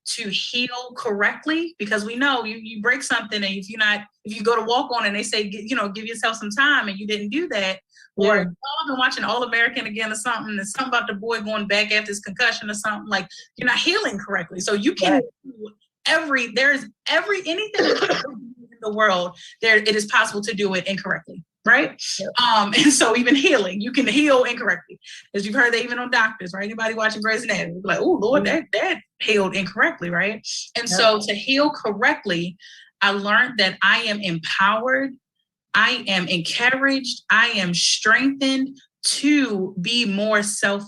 to heal correctly, because we know you break something, and if you go to walk on and they say, give yourself some time, and you didn't do that, or I've been watching All American again or something, and something about the boy going back after his concussion or something, like you're not healing correctly. So you can anything in the world, it is possible to do it incorrectly, right? Yep. And so even healing, you can heal incorrectly, as you've heard that even on doctors, right? Anybody watching Grey's Anatomy, like, oh Lord, that healed incorrectly, right? And so to heal correctly, I learned that I am empowered, I am encouraged, I am strengthened to be more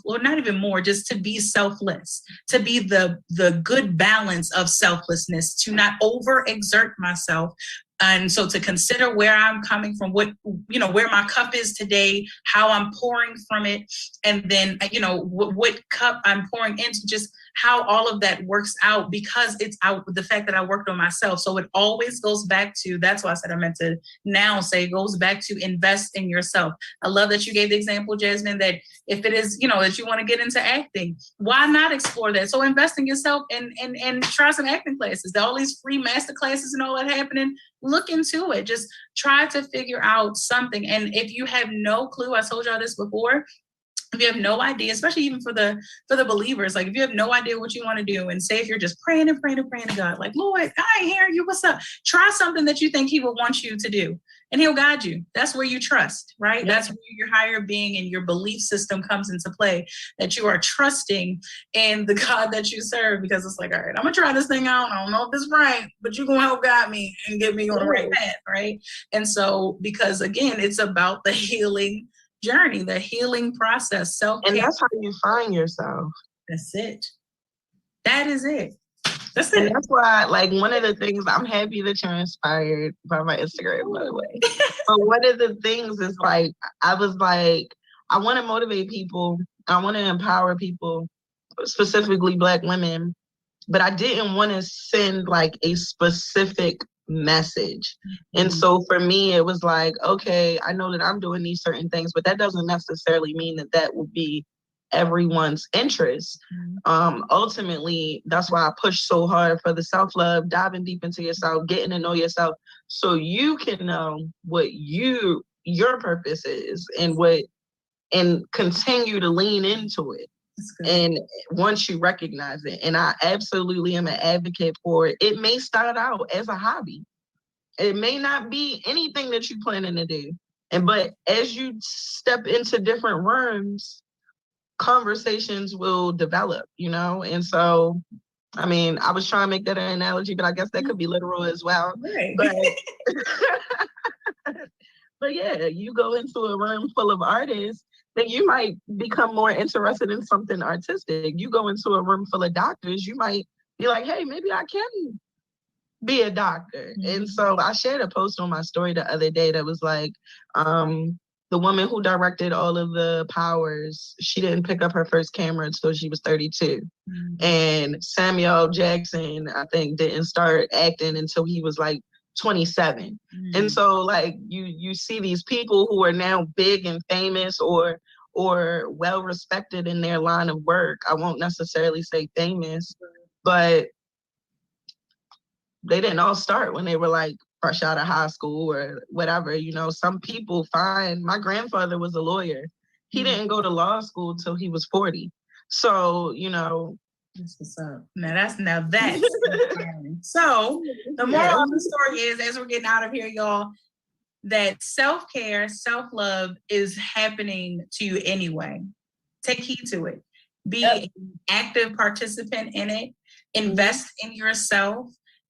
not even more, just to be selfless, to be the good balance of selflessness, to not overexert myself. And so to consider where I'm coming from, where my cup is today, how I'm pouring from it, and then, what cup I'm pouring into, just how all of that works out, because it's out the fact that I worked on myself. So it always goes back to, that's why I said I meant to now say, it goes back to invest in yourself. I love that you gave the example, Jasmine, that if it is, that you want to get into acting, why not explore that? So invest in yourself and try some acting classes. There are all these free master classes and all that happening. Look into it. Just try to figure out something. And if you have no clue, I told y'all this before, if you have no idea, especially even for the believers, like if you have no idea what you want to do, and say if you're just praying to God, like, Lord, I ain't hearing you, what's up? Try something that you think he will want you to do, and he'll guide you. That's where you trust, right? Yeah. That's where your higher being and your belief system comes into play, that you are trusting in the God that you serve, because it's like, all right, I'm gonna try this thing out. I don't know if it's right, but you're gonna help guide me and get me on the right path, right? And so, because again, it's about the healing journey, the healing process, self-care. And that's how you find yourself. That's it. That is it. That's it. And that's why, like, one of the things, I'm happy that you're inspired by my Instagram, by the way. But one of the things is, like, I was like, I want to motivate people. I want to empower people, specifically Black women. But I didn't want to send, like, a specific message. And so for me, it was like, okay, I know that I'm doing these certain things, but that doesn't necessarily mean that will be everyone's interest. Ultimately, that's why I push so hard for the self-love, diving deep into yourself, getting to know yourself, so you can know what your purpose is, and continue to lean into it. And once you recognize it, and I absolutely am an advocate for it, it may start out as a hobby. It may not be anything that you're planning to do. But as you step into different rooms, conversations will develop, you know? And so, I mean, I was trying to make that an analogy, but I guess that could be literal as well. Right. But, but yeah, you go into a room full of artists, then you might become more interested in something artistic. You go into a room full of doctors, you might be like, hey, maybe I can be a doctor. And so I shared a post on my story the other day that was like, the woman who directed all of the Powers, she didn't pick up her first camera until she was 32. And Samuel Jackson, I think, didn't start acting until he was like 27. And so like you see these people who are now big and famous or well respected in their line of work. I won't necessarily say famous, but they didn't all start when they were like fresh out of high school or whatever. You know, some people find, my grandfather was a lawyer. He didn't go to law school till he was 40. So, you know. That's what's up. Now that's so the moral of the story is, as we're getting out of here, y'all, that self-care, self-love is happening to you anyway. Take heed to it. Be an active participant in it. Invest in yourself.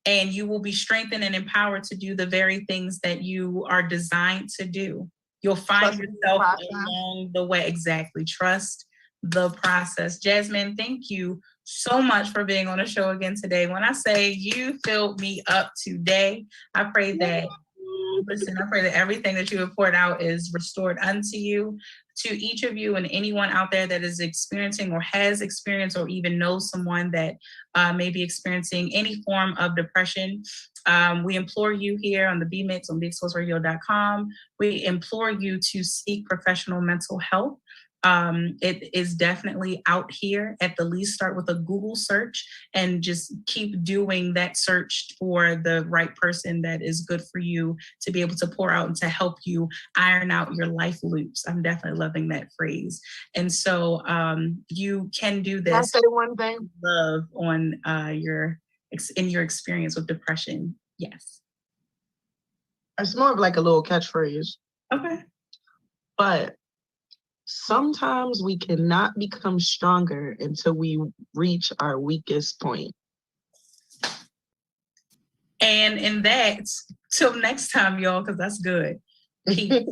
And you will be strengthened and empowered to do the very things that you are designed to do. You'll find yourself along the way. Exactly. Trust the process. Jasmine, thank you so much for being on the show again today. When I say you filled me up today, I pray that everything that you have poured out is restored unto you. To each of you and anyone out there that is experiencing or has experienced or even knows someone that may be experiencing any form of depression, we implore you here on the B-Mix on BigSourceRadio.com. We implore you to seek professional mental health. It is definitely out here. At the least, start with a Google search and just keep doing that search for the right person that is good for you to be able to pour out and to help you iron out your life loops. I'm definitely loving that phrase. And so you can do this. Can I say one thing? Love on your experience with depression. Yes. It's more of like a little catchphrase. Okay. But sometimes we cannot become stronger until we reach our weakest point. And in that, till next time, y'all, because that's good. Peace.